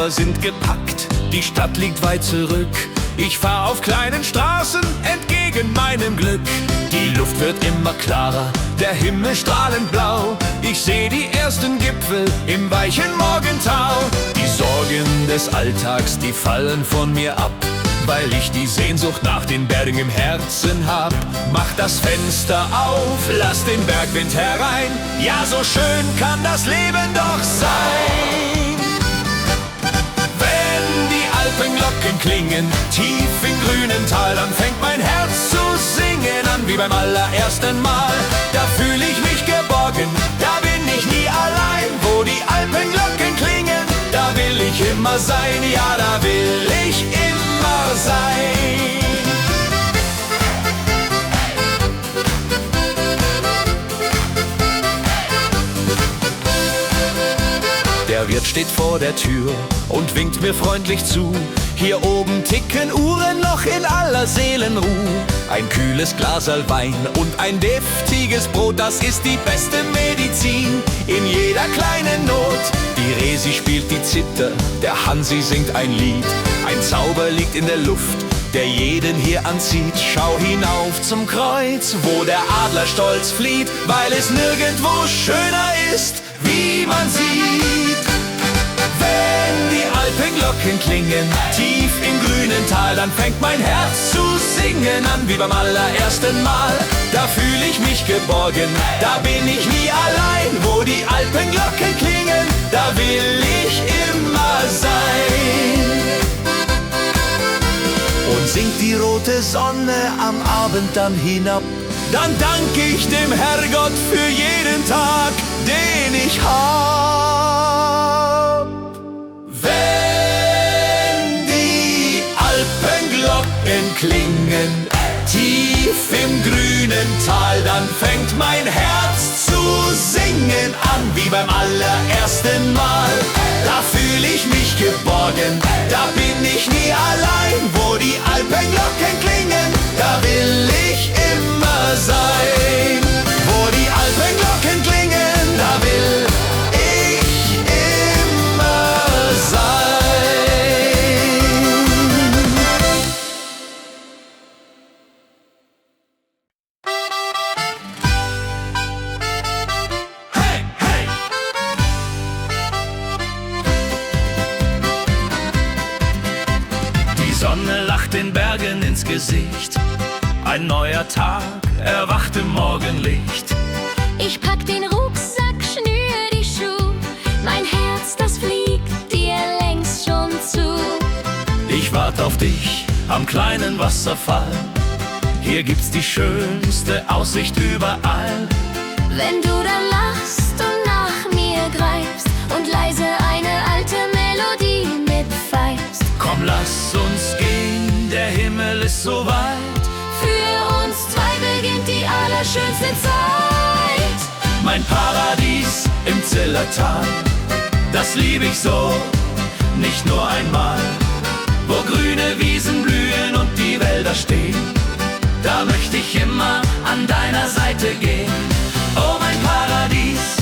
Koffer sind gepackt, die Stadt liegt weit zurück. Ich fahr auf kleinen Straßen entgegen meinem Glück. Die Luft wird immer klarer, der Himmel strahlend blau. Ich seh die ersten Gipfel im weichen Morgentau. Die Sorgen des Alltags, die fallen von mir ab, weil ich die Sehnsucht nach den Bergen im Herzen hab. Mach das Fenster auf, lass den Bergwind herein. Ja, so schön kann das Leben doch sein. Wenn die Alpenglocken klingen, tief im grünen Tal, dann fängt mein Herz zu singen an, wie beim allerersten Mal. Da fühl ich mich geborgen, da bin ich nie allein. Wo die Alpenglocken klingen, da will ich immer sein. Ja, da will ich immer sein. Der Wirt steht vor der Tür und winkt mir freundlich zu. Hier oben ticken Uhren noch in aller Seelenruhe. Ein kühles Glaserl Wein und ein deftiges Brot, das ist die beste Medizin in jeder kleinen Not. Die Resi spielt die Zither, der Hansi singt ein Lied. Ein Zauber liegt in der Luft, der jeden hier anzieht. Schau hinauf zum Kreuz, wo der Adler stolz flieht, weil es nirgendwo schöner ist, wie man sieht. Wenn die Alpenglocken klingen, tief im grünen Tal, dann fängt mein Herz zu singen an, wie beim allerersten Mal. Da fühl ich mich geborgen, da bin ich nie allein. Wo die Alpenglocken klingen, da will ich immer sein. Und singt die rote Sonne am Abend dann hinab, dann dank ich dem Herrgott für jeden Tag, den ich hab. Wenn die Alpenglocken klingen, tief im grünen Tal, dann fängt mein Herz zu singen an, wie beim allerersten Mal. Da fühl ich mich geborgen, da bin ich nie allein. Wo die Alpenglocken klingen, da will ich immer sein. Wo die Alpenglocken klingen, da will ich immer sein. Hey, hey! Die Sonne lacht den Bergen ins Gesicht. Ein neuer Tag erwacht im Morgenlicht. Ich pack den Rucksack, schnür die Schuhe. Mein Herz, das fliegt dir längst schon zu. Ich wart auf dich am kleinen Wasserfall. Hier gibt's die schönste Aussicht überall. Wenn du dann lachst und nach mir greifst und leise eine alte Melodie mitpfeifst. Komm, lass uns gehen, der Himmel ist so weit. Für uns zwei beginnt die allerschönste Zeit. Mein Paradies im Zillertal, das lieb ich so, nicht nur einmal. Wo grüne Wiesen blühen und die Wälder stehen, da möchte ich immer an deiner Seite gehen. Oh, mein Paradies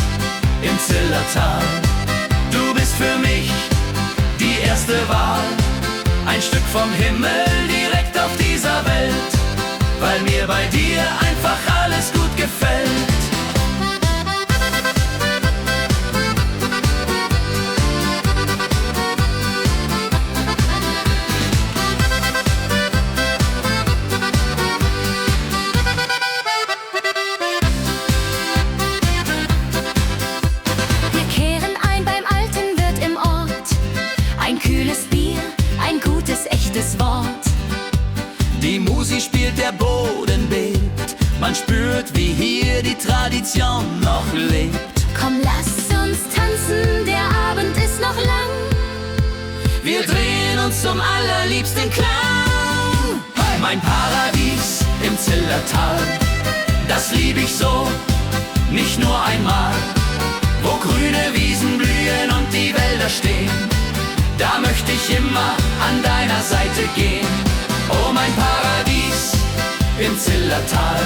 im Zillertal, du bist für mich die erste Wahl. Ein Stück vom Himmel direkt auf dieser Welt, weil mir bei dir einfach alles gut gefällt. Wir kehren ein beim alten Wirt im Ort. Ein kühles Bier, ein gutes, echtes Wort. Die Musik spielt, der Boden bebt. Man spürt, wie hier die Tradition noch lebt. Komm, lass uns tanzen, der Abend ist noch lang. Wir drehen uns zum allerliebsten Klang. Hey! Mein Paradies im Zillertal, das lieb ich so, nicht nur einmal. Wo grüne Wiesen blühen und die Wälder stehen, da möchte ich immer an deiner Seite gehen. Oh, mein Paradies im Zillertal,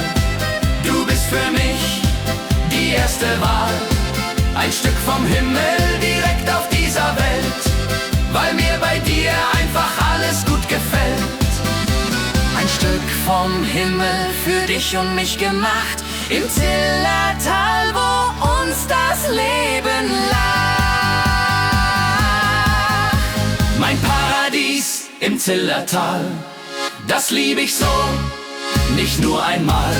du bist für mich die erste Wahl. Ein Stück vom Himmel direkt auf dieser Welt, weil mir bei dir einfach alles gut gefällt. Ein Stück vom Himmel für dich und mich gemacht, im Zillertal, wo uns das Leben lacht. Mein Paradies im Zillertal, das lieb ich so, nicht nur einmal.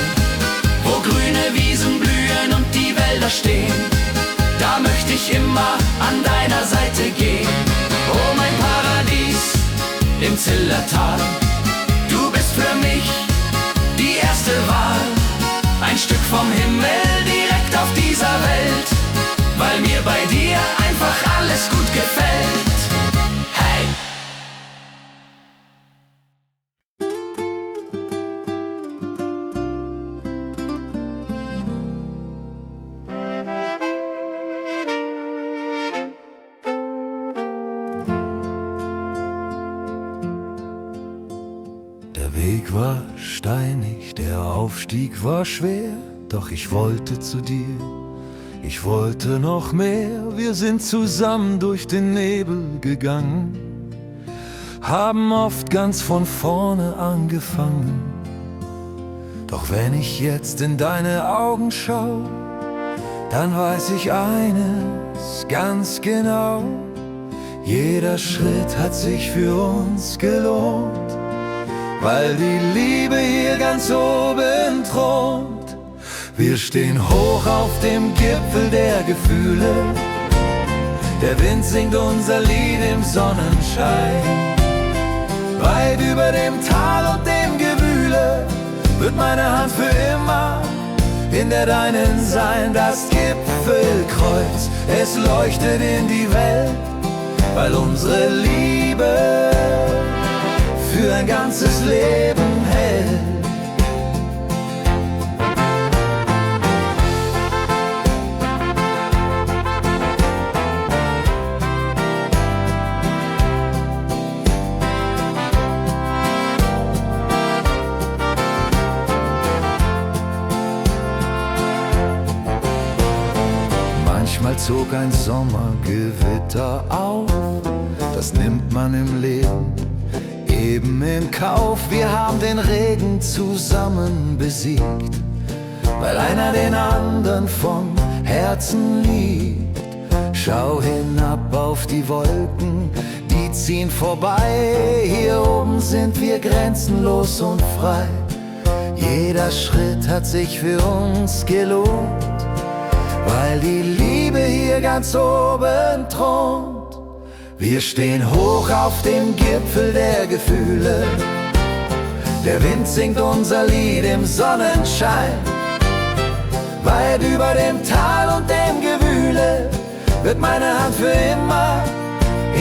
Wo grüne Wiesen blühen und die Wälder stehen, da möchte ich immer an deiner Seite gehen. Oh, mein Paradies im Zillertal, du bist für mich die erste Wahl. Ein Stück vom Himmel direkt auf dieser Welt, weil mir bei dir einfach alles gut gefällt. Hey! Der Weg war steinig, der Aufstieg war schwer, doch ich wollte zu dir, ich wollte noch mehr. Wir sind zusammen durch den Nebel gegangen, haben oft ganz von vorne angefangen. Doch wenn ich jetzt in deine Augen schau, dann weiß ich eines ganz genau: jeder Schritt hat sich für uns gelohnt, weil die Liebe hier ganz oben thront. Wir stehen hoch auf dem Gipfel der Gefühle, der Wind singt unser Lied im Sonnenschein. Weit über dem Tal und dem Gewühle wird meine Hand für immer in der deinen sein. Das Gipfelkreuz, es leuchtet in die Welt, weil unsere Liebe für ein ganzes Leben hält. Manchmal zog ein Sommergewitter auf, das nimmt man im Leben eben in Kauf. Wir haben den Regen zusammen besiegt, weil einer den anderen vom Herzen liebt. Schau hinab auf die Wolken, die ziehen vorbei. Hier oben sind wir grenzenlos und frei. Jeder Schritt hat sich für uns gelohnt, weil die Liebe hier ganz oben thront. Wir stehen hoch auf dem Gipfel der Gefühle, der Wind singt unser Lied im Sonnenschein. Weit über dem Tal und dem Gewühle wird meine Hand für immer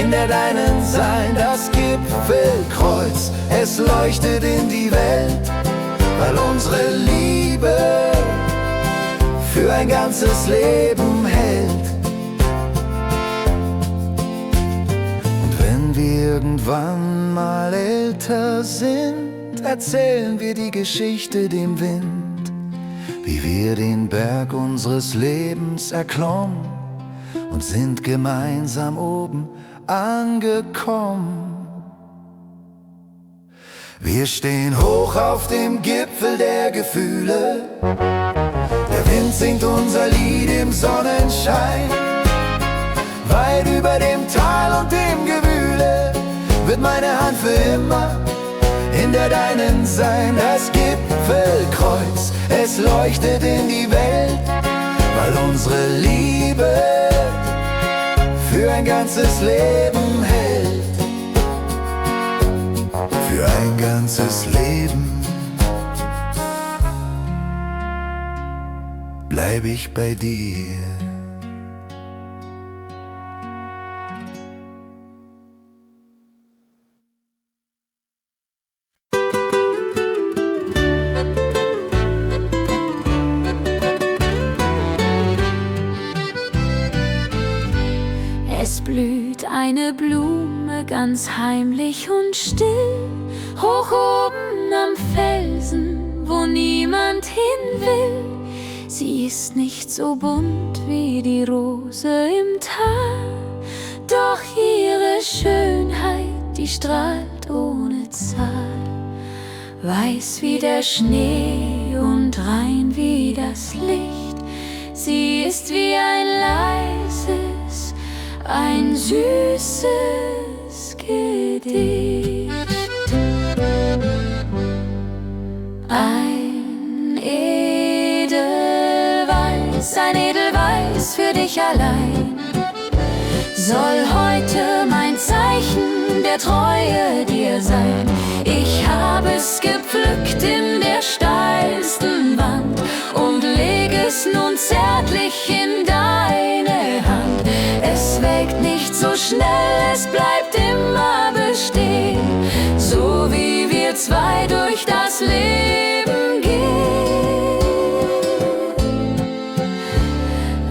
in der deinen sein. Das Gipfelkreuz, es leuchtet in die Welt, weil unsere Liebe für ein ganzes Leben hält. Und wenn wir irgendwann mal älter sind, erzählen wir die Geschichte dem Wind, wie wir den Berg unseres Lebens erklommen und sind gemeinsam oben angekommen. Wir stehen hoch auf dem Gipfel der Gefühle, der Wind singt unser Lied im Sonnenschein. Weit über dem Tal und dem Gewühle wird meine Hand für immer in der deinen sein. Das Gipfelkreuz, es leuchtet in die Welt, weil unsere Liebe für ein ganzes Leben hält. Für ein ganzes Leben bleib ich bei dir. Es blüht eine Blume ganz heimlich und still, hoch oben am Felsen, wo niemand hin will. Sie ist nicht so bunt wie die Rose im Tal, Doch ihre Schönheit, die strahlt ohne Zahl, weiß wie der Schnee und rein wie das Licht. Sie ist wie ein leises, ein süßes Gedicht. Ein Edelweiß für dich allein, soll heute mein Zeichen der Treue dir sein. Ich habe es gepflückt in der steilsten Wand und leg es nun zärtlich in deine Hand. Es welkt nicht so schnell, es bleibt immer bestehen, so wie wir zwei durch das Leben gehen.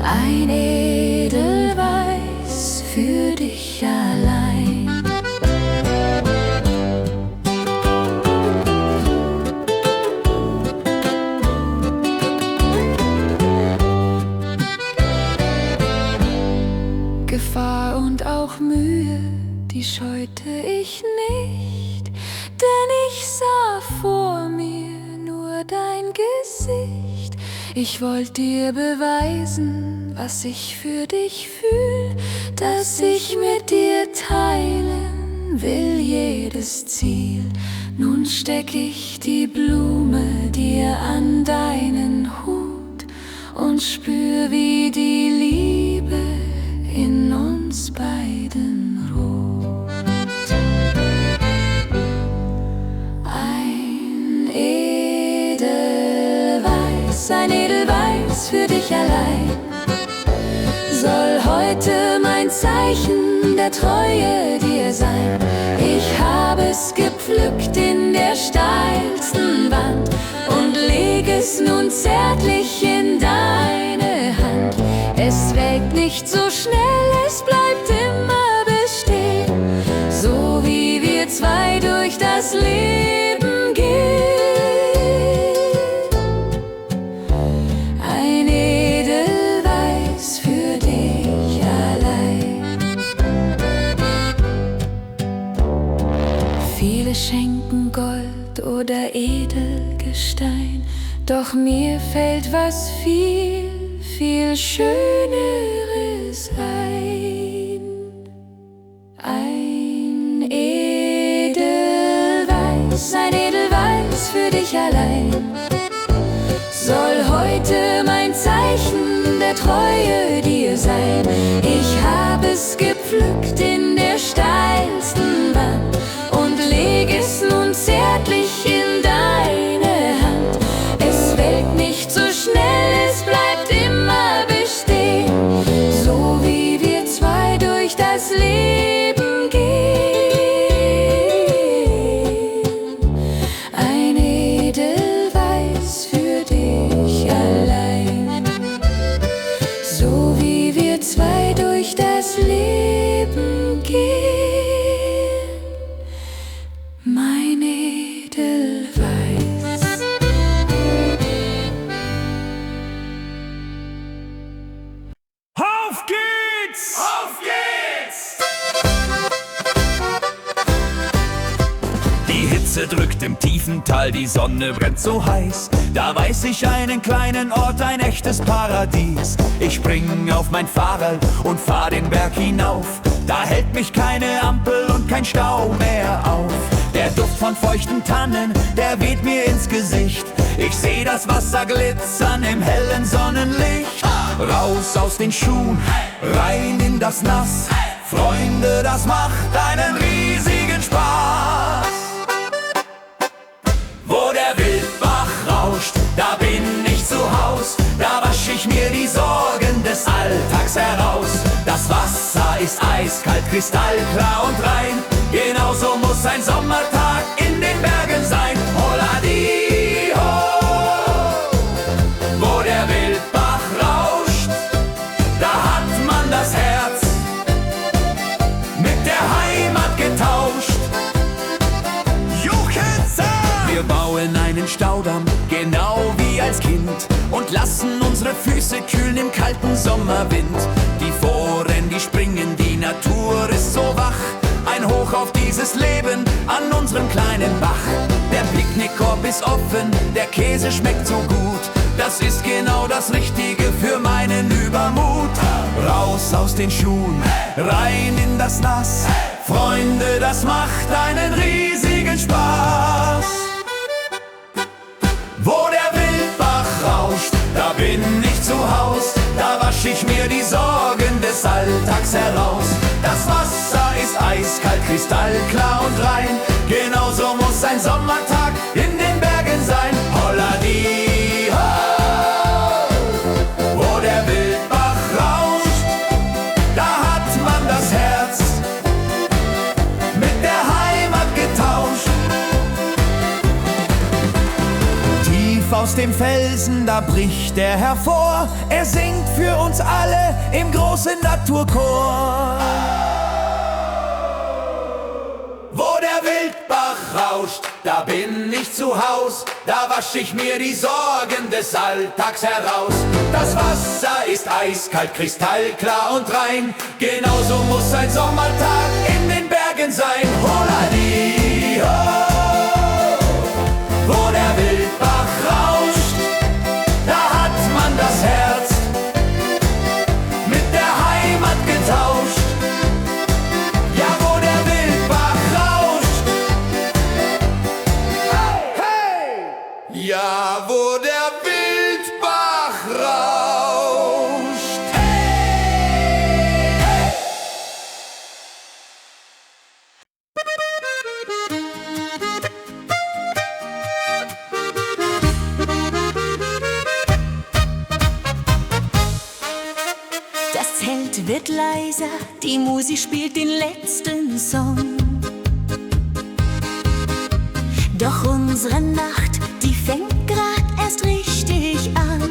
Ein Edelweiß für dich allein. Gefahr und auch Mühe, die scheute ich nicht, denn ich sah vor mir nur dein Gesicht. Ich wollte dir beweisen, was ich für dich fühl, dass ich mit dir teilen will jedes Ziel. Nun steck ich die Blume dir an deinen Hut und spür, wie die Liebe in uns beiden ruht. Ein Edelweiß für dich allein, soll heute mein Zeichen der Treue dir sein. Ich habe es gepflückt in der steilsten Wand und leg es nun zärtlich in deine Hand. Es welkt nicht so schnell, es bleibt immer bestehen, so wie wir zwei durch das Leben gehen. Ein Edelweiß für dich allein. Viele schenken Gold oder Edelgestein, doch mir fällt was viel Schöneres ein. Ein Edelweiß für dich allein, soll heute mein Zeichen der Treue dir sein. Ich habe es gepflückt in der steilsten Wand und leg es nun zärtlich in deine Hand. Es welkt nicht so schnell, es bleibt immer bestehen, so wie wir zwei durch das Leben gehen. Ein Edelweiß für dich allein, so wie wir zwei durch das Leben gehen. Mein Edelweiß. Auf geht's! Auf geht's! Die Hitze drückt im tiefen Tal, die Sonne brennt so heiß. Da weiß ich einen kleinen Ort, ein echtes Paradies. Ich spring auf mein Fahrrad und fahr den Berg hinauf. Da hält mich keine Ampel und kein Stau mehr auf. Der Duft von feuchten Tannen, der weht mir ins Gesicht. Ich seh das Wasser glitzern im hellen Sonnenlicht. Raus aus den Schuhen, rein in das Nass. Freunde, das macht einen riesigen Spaß. Wo der Wildbach rauscht, da bin ich zu Haus. Da wasch ich mir die Sorgen des Alltags heraus. Das Wasser ist eiskalt, kristallklar und rein. Genauso muss ein Sommertag in den Bergen sein. Holla-di-ho! Wo der Wildbach rauscht, da hat man das Herz mit der Heimat getauscht. Wir bauen einen Staudamm, genau wie als Kind, und lassen unsere Füße kühlen im kalten Sommerwind. Die Foren, die springen, die Natur ist so wach, ein Hoch auf dieses Leben an unserem kleinen Bach. Der Picknickkorb ist offen, der Käse schmeckt so gut. Das ist genau das Richtige für meinen Übermut. Raus aus den Schuhen, rein in das Nass. Freunde, das macht einen riesigen Spaß. Wo der Wildbach rauscht, da bin ich zu Haus. Da wasch ich mir die Sorgen des Alltags heraus. Das Wasser ist eiskalt, kristallklar und rein. Genauso muss ein Sommertag in den Bergen sein. Holladi, ho! Wo der Wildbach rauscht, da hat man das Herz mit der Heimat getauscht. Tief aus dem Felsen, da bricht er hervor. Er singt für uns alle im großen Naturchor. Wo der Wildbach rauscht, da bin ich zu Haus. Da wasch ich mir die Sorgen des Alltags heraus. Das Wasser ist eiskalt, kristallklar und rein. Genauso muss ein Sommertag in den Bergen sein. Holladi, ho! Wo der Wildbach rauscht, da hat man das Herz mit der Heimat getauscht. Ja, wo der Wildbach rauscht, hey, hey! Ja, wo der Wildbach rauscht, hey, hey! Das Zelt wird leiser, die Musik spielt den letzten Song. Doch unsere Nacht, die fängt grad erst richtig an.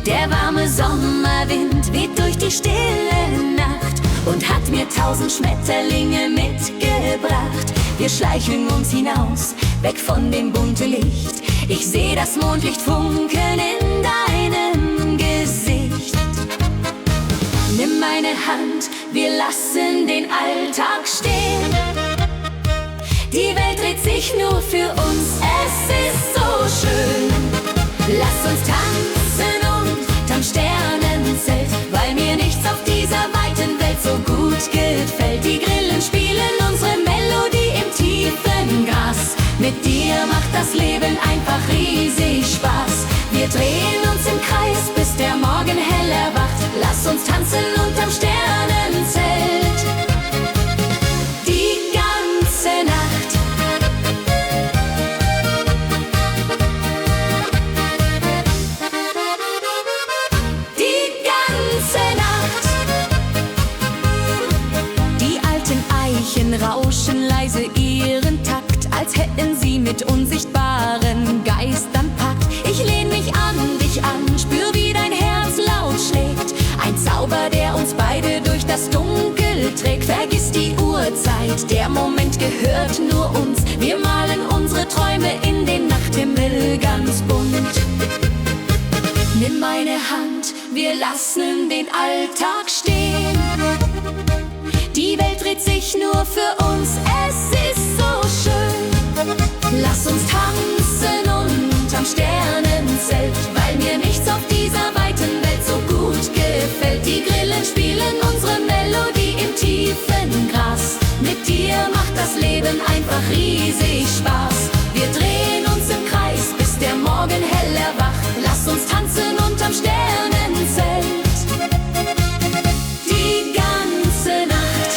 Der warme Sommerwind weht durch die stille Nacht und hat mir 1000 Schmetterlinge mitgebracht. Wir schleichen uns hinaus, weg von dem bunten Licht. Ich seh das Mondlicht funkeln in deinem Gesicht. Nimm meine Hand, wir lassen den Alltag stehen. Die Welt dreht sich nur für uns, es ist so schön. Lass uns tanzen unterm Sternenzelt, weil mir nichts auf dieser weiten Welt so gut gefällt. Die Grillen spielen unsere Melodie im tiefen Gras. Mit dir macht das Leben einfach riesig Spaß. Wir drehen uns im Kreis, bis der Morgen hell erwacht. Lass uns tanzen unterm Sternenzelt. Die ganze Nacht. Die ganze Nacht. Die alten Eichen rauschen leise ihren Takt, als hätten sie mit unsichtbaren Geistern Pakt. Ich lehn mich an dich an, spür wie dein Herz laut schlägt. Ein Zauber, der uns beide durch das Dunkel trägt. Vergiss die Uhrzeit, der Moment gehört nur uns. Wir malen unsere Träume in den Nachthimmel ganz bunt. Nimm meine Hand, wir lassen den Alltag stehen. Die Welt dreht sich nur für uns, es ist so schön. Lass uns tanzen unterm Sternenzelt, weil mir nichts auf dieser weiten Welt so gut gefällt. Die Grillen spielen unsere Melodie im tiefen Gras. Mit dir macht das Leben einfach riesig Spaß. Wir drehen uns im Kreis, bis der Morgen hell erwacht. Lass uns tanzen unterm Sternenzelt. Die ganze Nacht.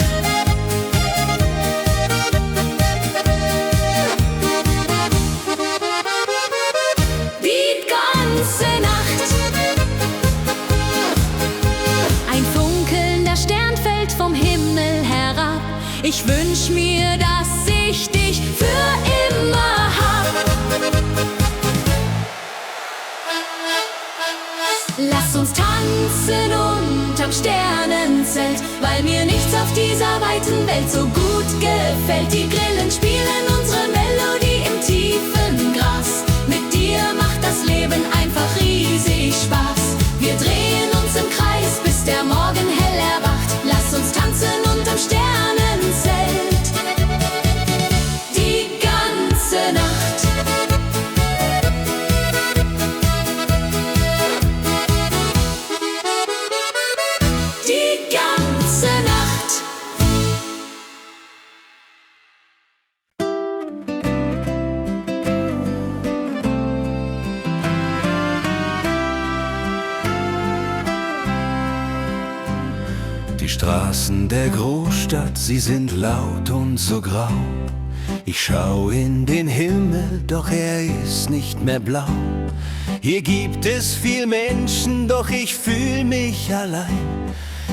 Die ganze Nacht. Ein funkelnder Stern fällt vom Himmel herab. Ich wünsch mir, dass ich dich für immer hab. Lass uns tanzen unterm Sternenzelt, weil mir nichts auf dieser weiten Welt so gut gefällt. Die Grillen spielen unsere Melodie im tiefen Gras. Mit dir macht das Leben einfach riesig Spaß. Wir drehen uns im Kreis, bis der Morgen hell Straßen der Großstadt, sie sind laut und so grau. Ich schau in den Himmel, doch er ist nicht mehr blau. Hier gibt es viel Menschen, doch ich fühl mich allein.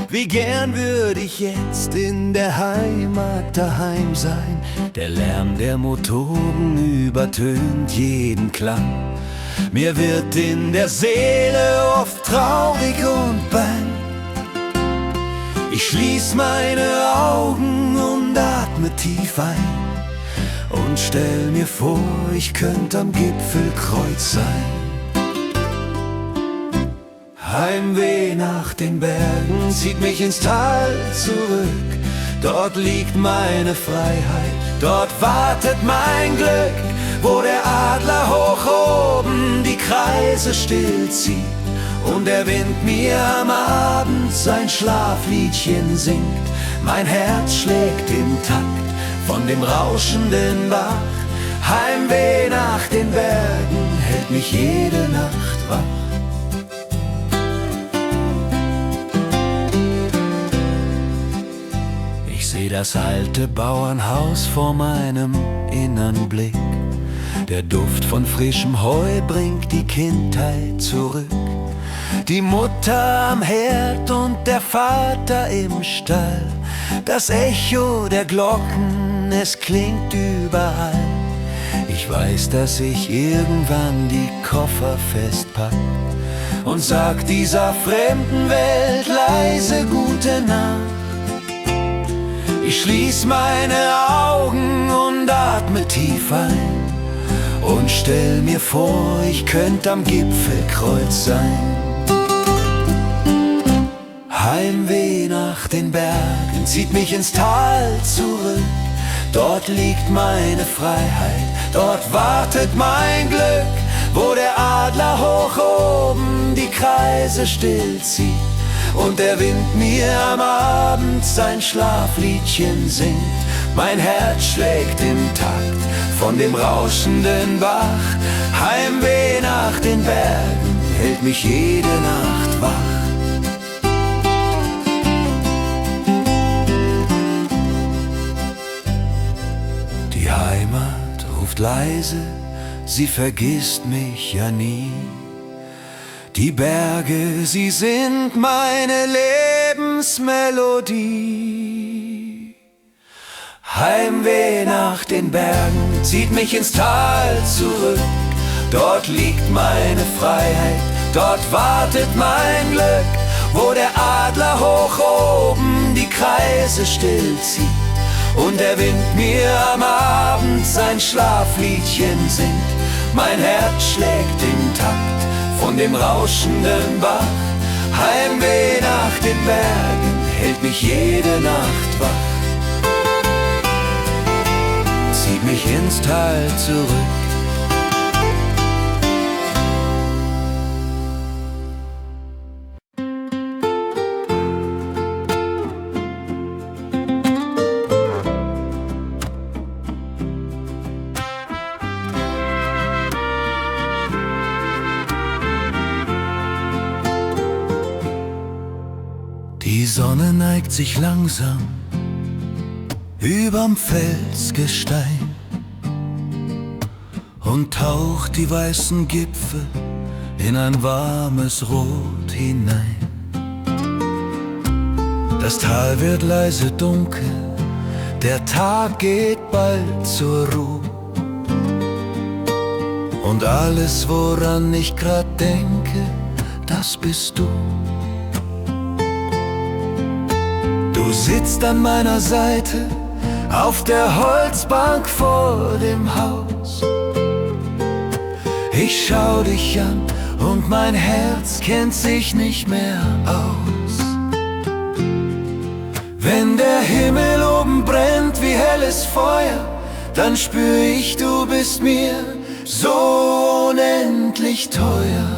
Wie gern würde ich jetzt in der Heimat daheim sein. Der Lärm der Motoren übertönt jeden Klang. Mir wird in der Seele oft traurig und bang. Ich schließ meine Augen und atme tief ein und stell mir vor, ich könnte am Gipfelkreuz sein. Heimweh nach den Bergen zieht mich ins Tal zurück. Dort liegt meine Freiheit, dort wartet mein Glück, wo der Adler hoch oben die Kreise still zieht und der Wind mir am Abend sein Schlafliedchen singt. Mein Herz schlägt im Takt von dem rauschenden Bach. Heimweh nach den Bergen hält mich jede Nacht wach. Ich seh das alte Bauernhaus vor meinem innern Blick. Der Duft von frischem Heu bringt die Kindheit zurück. Die Mutter am Herd und der Vater im Stall. Das Echo der Glocken, es klingt überall. Ich weiß, dass ich irgendwann die Koffer festpack und sag dieser fremden Welt leise gute Nacht. Ich schließ meine Augen und atme tief ein und stell mir vor, ich könnte am Gipfelkreuz sein. Heimweh nach den Bergen zieht mich ins Tal zurück. Dort liegt meine Freiheit, dort wartet mein Glück, wo der Adler hoch oben die Kreise still zieht und der Wind mir am Abend sein Schlafliedchen singt. Mein Herz schlägt im Takt von dem rauschenden Bach. Heimweh nach den Bergen hält mich jede Nacht wach. Die Heimat ruft leise, sie vergisst mich ja nie. Die Berge, sie sind meine Lebensmelodie. Heimweh nach den Bergen zieht mich ins Tal zurück. Dort liegt meine Freiheit, dort wartet mein Glück, wo der Adler hoch oben die Kreise still zieht und der Wind mir am Abend sein Schlafliedchen singt. Mein Herz schlägt im Takt von dem rauschenden Bach. Heimweh nach den Bergen hält mich jede Nacht wach. Zieht mich ins Tal zurück. Die Sonne neigt sich langsam überm Felsgestein und taucht die weißen Gipfel in ein warmes Rot hinein. Das Tal wird leise dunkel, der Tag geht bald zur Ruhe. Und alles, woran ich grad denke, das bist du. Du sitzt an meiner Seite auf der Holzbank vor dem Haus. Ich schau dich an und mein Herz kennt sich nicht mehr aus. Wenn der Himmel oben brennt wie helles Feuer, dann spür ich, du bist mir so unendlich teuer.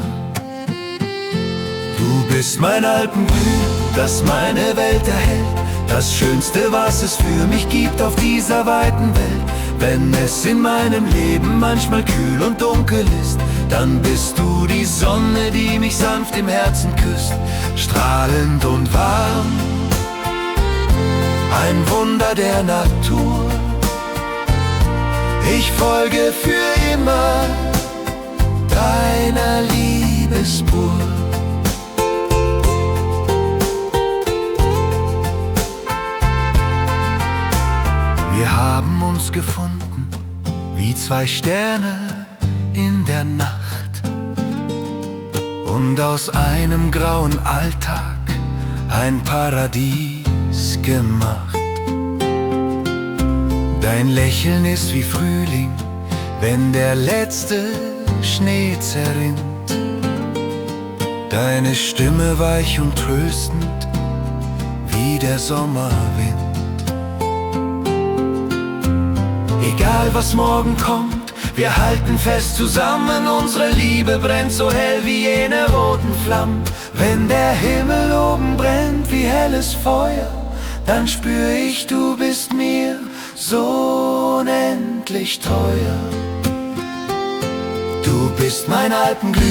Du bist mein Alpenglüh, das meine Welt erhält, das Schönste, was es für mich gibt auf dieser weiten Welt. Wenn es in meinem Leben manchmal kühl und dunkel ist, dann bist du die Sonne, die mich sanft im Herzen küsst. Strahlend und warm ein Wunder der Natur. Ich folge für immer deiner Liebesspur. Wir haben uns gefunden wie zwei Sterne in der Nacht und aus einem grauen Alltag ein Paradies gemacht. Dein Lächeln ist wie Frühling, wenn der letzte Schnee zerrinnt. Deine Stimme weich und tröstend wie der Sommerwind. Egal was morgen kommt, wir halten fest zusammen. Unsere Liebe brennt so hell wie jene roten Flammen. Wenn der Himmel oben brennt wie helles Feuer, dann spür ich, du bist mir so unendlich teuer. Du bist mein Alpenglüh,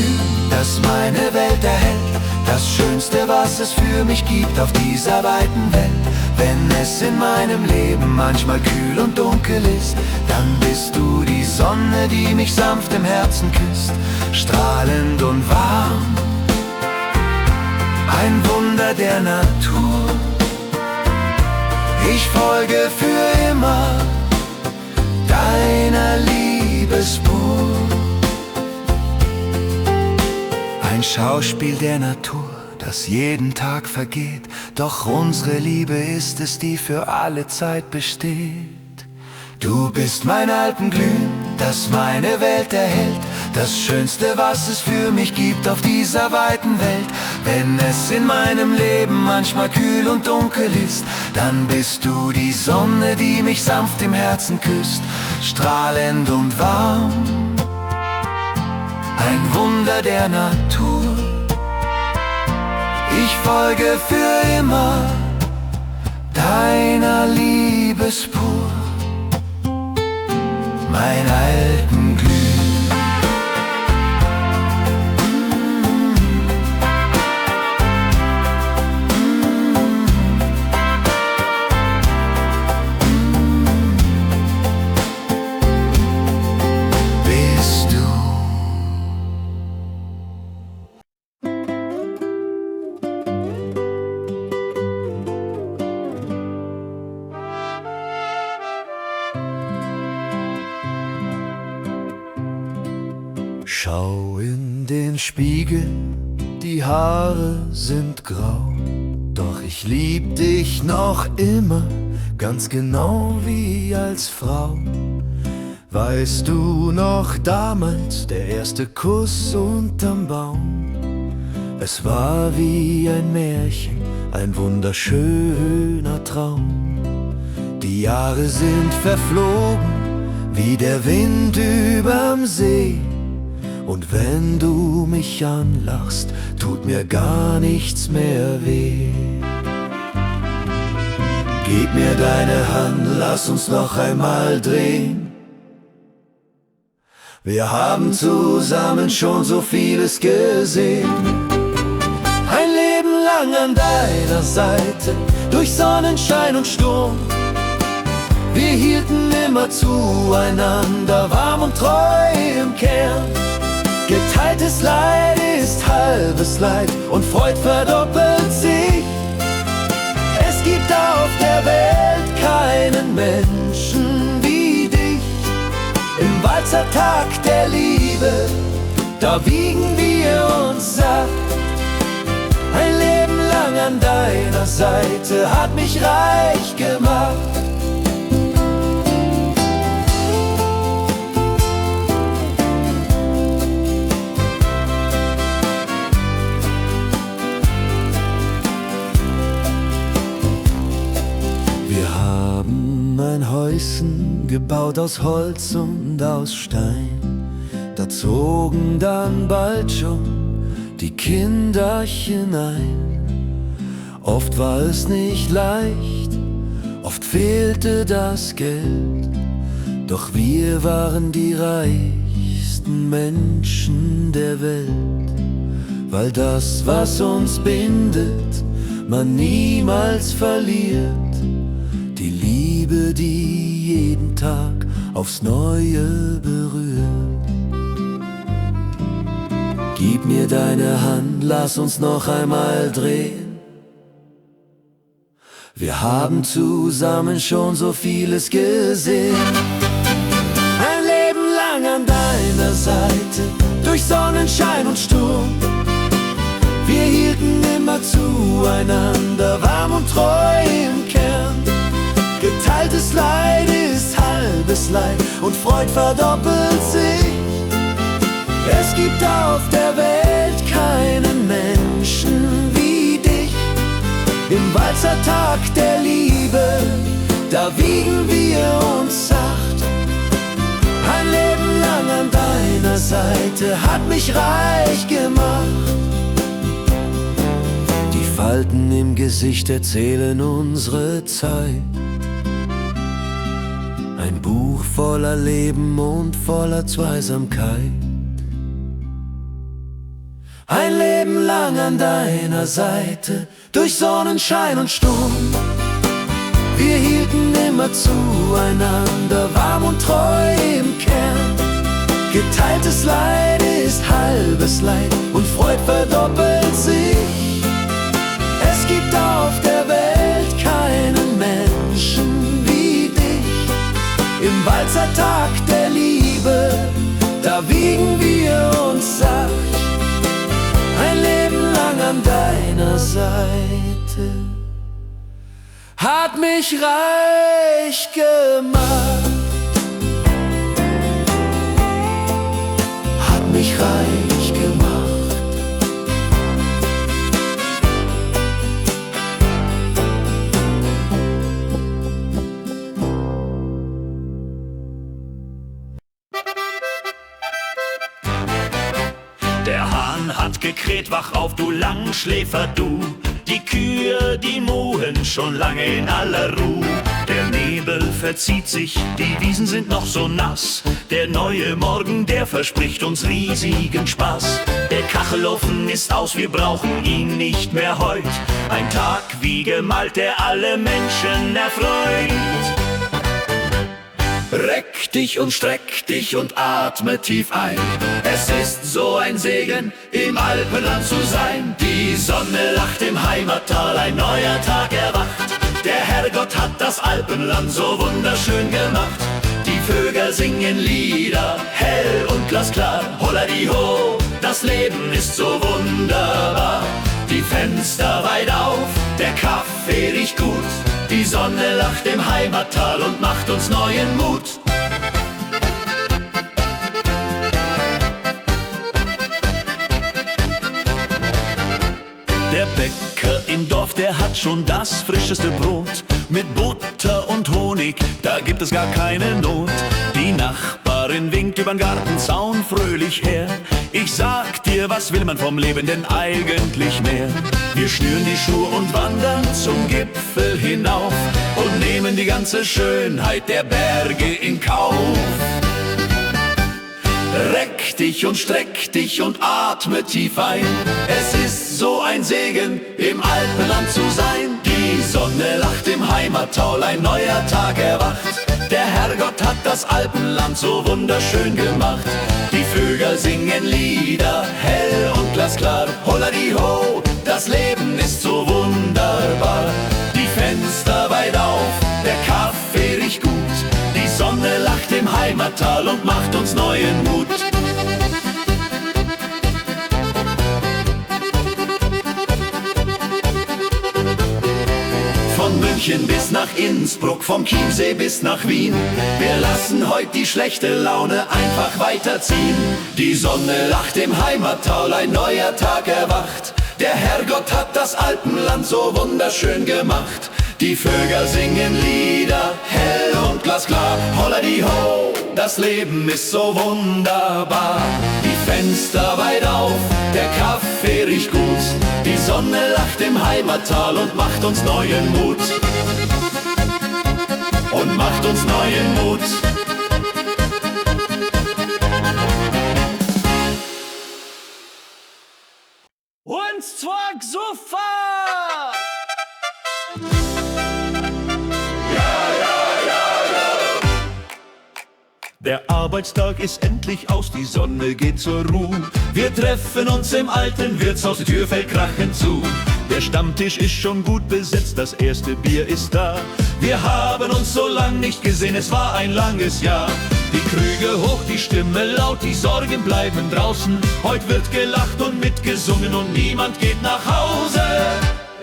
das meine Welt erhält, das Schönste, was es für mich gibt auf dieser weiten Welt. Wenn es in meinem Leben manchmal kühl und dunkel ist, dann bist du die Sonne, die mich sanft im Herzen küsst, strahlend und warm, ein Wunder der Natur. Ich folge für immer deiner Liebesspur. Ein Schauspiel der Natur, das jeden Tag vergeht, doch unsere Liebe ist es, die für alle Zeit besteht. Du bist mein Alpenglühen, das meine Welt erhält, das Schönste, was es für mich gibt auf dieser weiten Welt. Wenn es in meinem Leben manchmal kühl und dunkel ist, dann bist du die Sonne, die mich sanft im Herzen küsst, strahlend und warm, ein Wunder der Natur. Ich folge für immer deiner Liebesspur, mein Alpenglüh. Bist du. Schau in den Spiegel, die Haare sind grau, doch ich lieb dich noch immer, ganz genau wie als Frau. Weißt du noch damals, der erste Kuss unterm Baum? Es war wie ein Märchen, ein wunderschöner Traum. Die Jahre sind verflogen, wie der Wind überm See. Und wenn du mich anlachst, tut mir gar nichts mehr weh. Gib mir deine Hand, lass uns noch einmal drehen. Wir haben zusammen schon so vieles gesehen. Ein Leben lang an deiner Seite, durch Sonnenschein und Sturm. Wir hielten immer zueinander, warm und treu im Kern. Geteiltes Leid ist halbes Leid und Freud verdoppelt sich. Es gibt auf der Welt keinen Menschen wie dich. Im Walzertag der Liebe, da wiegen wir uns satt. Ein Leben lang an deiner Seite hat mich reich gemacht. Ein Häuschen gebaut aus Holz und aus Stein, da zogen dann bald schon die Kinderchen ein. Oft war es nicht leicht, oft fehlte das Geld, doch wir waren die reichsten Menschen der Welt, weil das, was uns bindet, man niemals verliert. Liebe, die jeden Tag aufs Neue berührt. Gib mir deine Hand, lass uns noch einmal drehen. Wir haben zusammen schon so vieles gesehen. Ein Leben lang an deiner Seite, durch Sonnenschein und Sturm. Wir hielten immer zueinander, warm und treu im Kern. Geteiltes Leid ist halbes Leid und Freud verdoppelt sich. Es gibt auf der Welt keinen Menschen wie dich. Im Walzertag der Liebe, da wiegen wir uns sacht. Ein Leben lang an deiner Seite hat mich reich gemacht. Die Falten im Gesicht erzählen unsere Zeit. Ein Buch voller Leben und voller Zweisamkeit. Ein Leben lang an deiner Seite, durch Sonnenschein und Sturm. Wir hielten immer zueinander, warm und treu im Kern. Geteiltes Leid ist halbes Leid und Freud verdoppelt sich. Es gibt auf der Welt keinen Menschen wie dich. Im Walzertag der Liebe, da wiegen wir uns sacht. Ein Leben lang an deiner Seite hat mich reich gemacht. Hat mich reich gemacht. Der Hahn hat gekräht, wach auf, du Langschläfer, du. Die Kühe, die muhen schon lange in aller Ruhe. Der Nebel verzieht sich, die Wiesen sind noch so nass. Der neue Morgen, der verspricht uns riesigen Spaß. Der Kachelofen ist aus, wir brauchen ihn nicht mehr heut. Ein Tag wie gemalt, der alle Menschen erfreut. Reck dich und streck dich und atme tief ein. Es ist so ein Segen, im Alpenland zu sein. Die Sonne lacht im Heimattal, ein neuer Tag erwacht. Der Herrgott hat das Alpenland so wunderschön gemacht. Die Vögel singen Lieder, hell und glasklar. Holladi-ho, das Leben ist so wunderbar. Die Fenster weit auf, der Kaffee riecht gut. Die Sonne lacht im Heimattal und macht uns neuen Mut. Der Bäcker im Dorf, der hat schon das frischeste Brot. Mit Butter und Honig, da gibt es gar keine Not. Die Nachbarin winkt übern Gartenzaun fröhlich her. Ich sag dir, was will man vom Leben denn eigentlich mehr? Wir schnüren die Schuhe und wandern zum Gipfel hinauf und nehmen die ganze Schönheit der Berge in Kauf. Reck dich und streck dich und atme tief ein. Es ist so ein Segen, im Alpenland zu sein. Die Sonne lacht im Heimattal, ein neuer Tag erwacht. Der Herrgott hat das Alpenland so wunderschön gemacht. Die Vögel singen Lieder, hell und glasklar. Holladi-ho, das Leben ist so wunderbar. Die Fenster weit auf, der Kaffee riecht gut. Die Sonne lacht im Heimattal und macht uns neuen Mut. Von München bis nach Innsbruck, vom Chiemsee bis nach Wien. Wir lassen heute die schlechte Laune einfach weiterziehen. Die Sonne lacht im Heimattal, ein neuer Tag erwacht. Der Herrgott hat das Alpenland so wunderschön gemacht. Die Vögel singen Lieder, hell und glasklar. Holladi-ho, das Leben ist so wunderbar. Die Fenster weit auf, der Kaffee riecht gut. Die Sonne lacht im Heimattal und macht uns neuen Mut. Und macht uns neuen Mut. Uns zwar super! Ja, ja, Der Arbeitstag ist endlich aus, die Sonne geht zur Ruhe. Wir treffen uns im alten Wirtshaus, die Tür fällt krachend zu. Der Stammtisch ist schon gut besetzt, das erste Bier ist da. Wir haben uns so lang nicht gesehen, es war ein langes Jahr. Die Krüge hoch, die Stimme laut, die Sorgen bleiben draußen. Heute wird gelacht und mitgesungen und niemand geht nach Hause.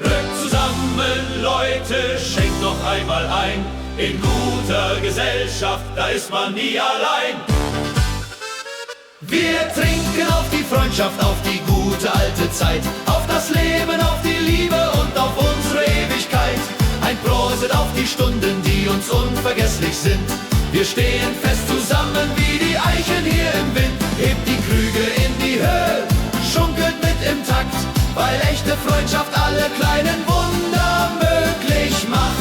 Rückt zusammen, Leute, schenkt noch einmal ein. In guter Gesellschaft, da ist man nie allein. Wir trinken auf die Freundschaft, auf die gute alte Zeit, auf das Leben, auf die Liebe und auf unsere Ewigkeit. Ein Prosit auf die Stunden, die uns unvergesslich sind. Wir stehen fest zusammen wie die Eichen hier im Wind. Hebt die Krüge in die Höhe, schunkelt mit im Takt, weil echte Freundschaft alle kleinen Wunder möglich macht.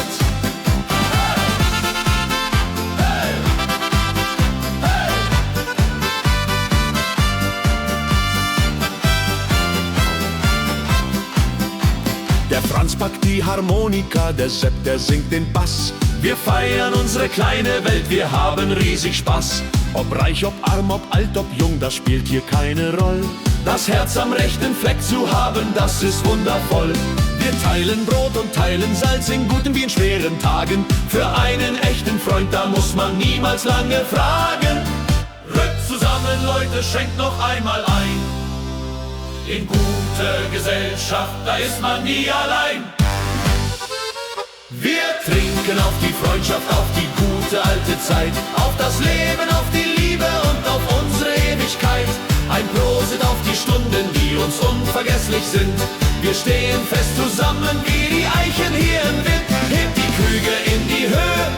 Der Franz packt die Harmonika, der Sepp, der singt den Bass. Wir feiern unsere kleine Welt, wir haben riesig Spaß. Ob reich, ob arm, ob alt, ob jung, das spielt hier keine Rolle. Das Herz am rechten Fleck zu haben, das ist wundervoll. Wir teilen Brot und teilen Salz in guten wie in schweren Tagen. Für einen echten Freund, da muss man niemals lange fragen. Rückt zusammen, Leute, schenkt noch einmal ein. In guter Gesellschaft, da ist man nie allein. Wir trinken auf die Freundschaft, auf die gute alte Zeit, auf das Leben, auf die Liebe und auf unsere Ewigkeit. Ein Prosit auf die Stunden, die uns unvergesslich sind. Wir stehen fest zusammen wie die Eichen hier im Wind. Hebt die Krüge in die Höhe,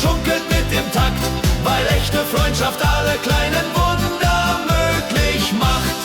schunkelt mit im Takt, weil echte Freundschaft alle kleinen Wunder möglich macht.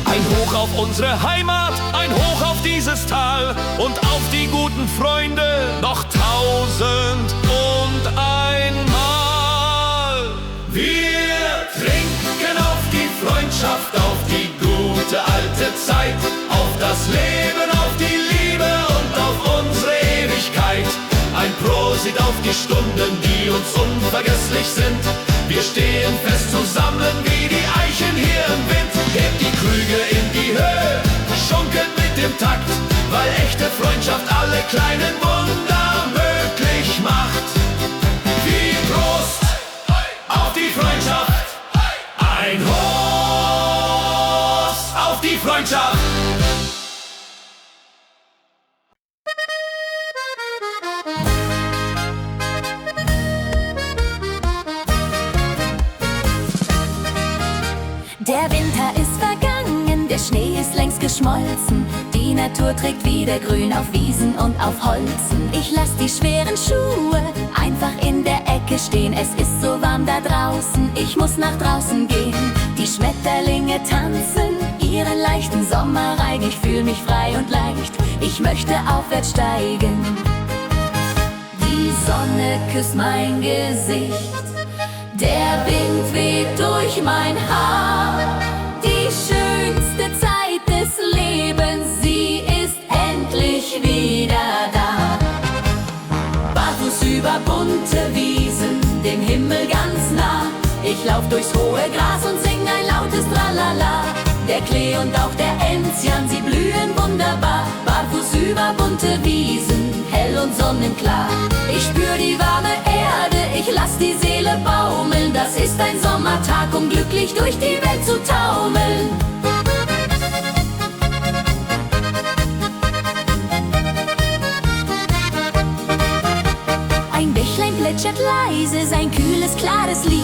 Ein Hoch auf unsere Heimat, ein Hoch auf dieses Tal und auf die guten Freunde noch 1000 und einmal. Wir trinken auf die Freundschaft, auf die gute alte Zeit, auf das Leben, auf die Liebe und auf unsere Ewigkeit. Ein Prosit auf die Stunden, die uns unvergesslich sind. Wir stehen fest zusammen wie die Eichen hier im Wind. Hebt die Krüge in die Höhe, schunkelt mit dem Takt, weil echte Freundschaft alle kleinen Wunder möglich macht. Wie Prost auf die Freundschaft, ein Prost auf die Freundschaft. Der Winter ist vergangen, der Schnee ist längst geschmolzen. Die Natur trägt wieder Grün auf Wiesen und auf Holzen. Ich lass die schweren Schuhe einfach in der Ecke stehen. Es ist so warm da draußen, ich muss nach draußen gehen. Die Schmetterlinge tanzen ihren leichten Sommerreigen. Ich fühl mich frei und leicht, ich möchte aufwärts steigen. Die Sonne küsst mein Gesicht, der Wind weht durch mein Haar. Die schönste Zeit des Lebens, sie ist endlich wieder da. Barfuß über bunte Wiesen, dem Himmel ganz nah. Ich lauf durchs hohe Gras und sing ein lautes Tralala. Der Klee und auch der Enzian, sie blühen wunderbar. Barfuß über bunte Wiesen, hell und sonnenklar. Ich spür die warme Erde, ich lass die Seele baumeln. Das ist ein Sommertag, um glücklich durch die Welt zu taumeln. Ein Bächlein plätschert leise sein kühles, klares Lied.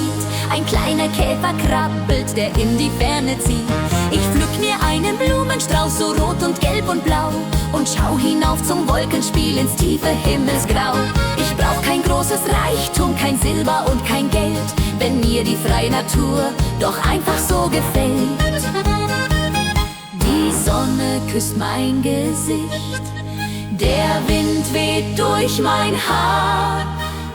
Ein kleiner Käfer krabbelt, der in die Ferne zieht. Ich pflück mir einen Blumenstrauß, so rot und gelb und blau, und schau hinauf zum Wolkenspiel ins tiefe Himmelsgrau. Ich brauch kein großes Reichtum, kein Silber und kein Geld, wenn mir die freie Natur doch einfach so gefällt. Die Sonne küsst mein Gesicht, der Wind weht durch mein Haar.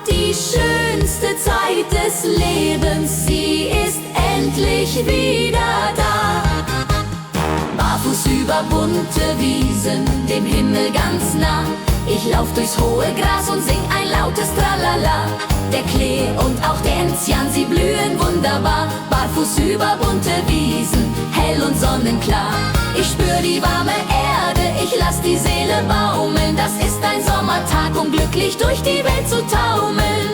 Die schönste Zeit des Lebens, sie ist endlich wieder da. Barfuß über über bunte Wiesen, dem Himmel ganz nah. Ich lauf durchs hohe Gras und sing ein lautes Tralala. Der Klee und auch der Enzian, sie blühen wunderbar. Barfuß über bunte Wiesen, hell und sonnenklar. Ich spür die warme Erde, ich lass die Seele baumeln. Das ist ein Sommertag, um glücklich durch die Welt zu taumeln.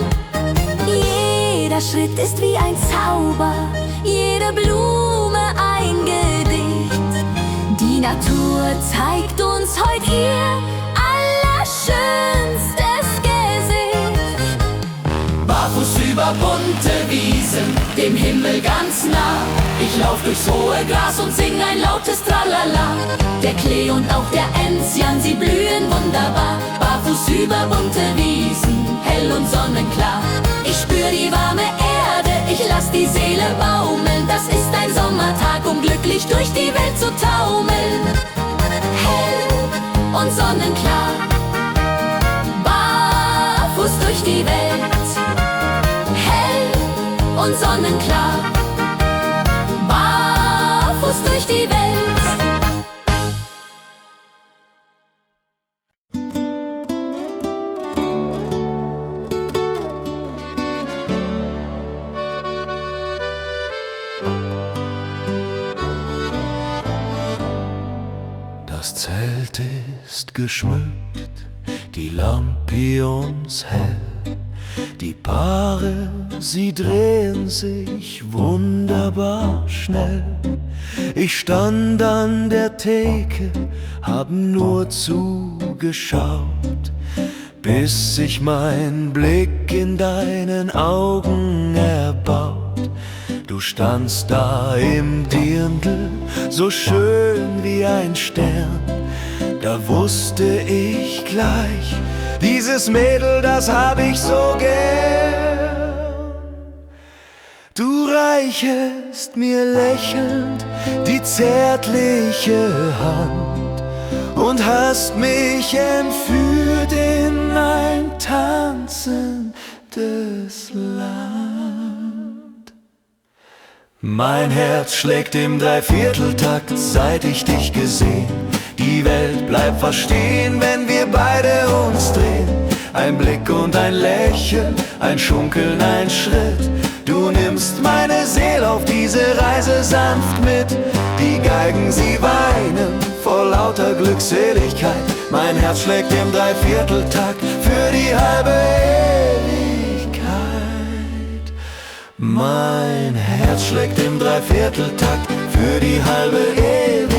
Jeder Schritt ist wie ein Zauber, jede Blume ein Gedicht. Die Natur zeigt uns heute ihr allerschönstes Gesicht. Barfuß über bunte Wiesen, dem Himmel ganz nah. Ich lauf durchs hohe Gras und sing ein lautes Tralala. Der Klee und auch der Enzian, sie blühen wunderbar. Barfuß über bunte Wiesen, hell und sonnenklar. Ich spür die warme Erde, ich lass die Seele baumeln. Das ist ein Sommertag, um glücklich durch die Welt zu taumeln. Hell und sonnenklar, barfuß durch die Welt. Hell und sonnenklar, barfuß durch die Welt. Das Zelt ist geschmückt, die Lampions hell. Die Paare, sie drehen sich wunderbar schnell. Ich stand an der Theke, hab nur zugeschaut, bis sich mein Blick in deinen Augen erbaut. Du standst da im Dirndl, so schön wie ein Stern. Da wusste ich gleich, dieses Mädel, das hab ich so gern. Du reichest mir lächelnd die zärtliche Hand und hast mich entführt in ein tanzendes Land. Mein Herz schlägt im Dreivierteltakt, seit ich dich gesehen. Die Welt bleibt fast stehen, wenn wir beide uns drehen. Ein Blick und ein Lächeln, ein Schunkeln, ein Schritt. Du nimmst meine Seele auf diese Reise sanft mit. Die Geigen, sie weinen vor lauter Glückseligkeit. Mein Herz schlägt im Dreivierteltakt für die halbe Ewigkeit. Mein Herz schlägt im Dreivierteltakt für die halbe Ewigkeit.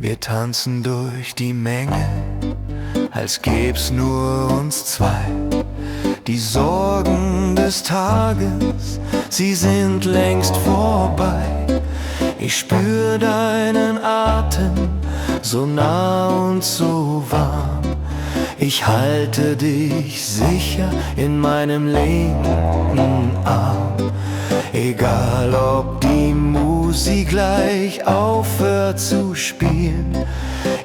Wir tanzen durch die Menge, als gäb's nur uns zwei. Die Sorgen des Tages, sie sind längst vorbei. Ich spür deinen Atem, so nah und so warm. Ich halte dich sicher in meinem linken Arm. Egal ob die Musik gleich aufhört zu spielen,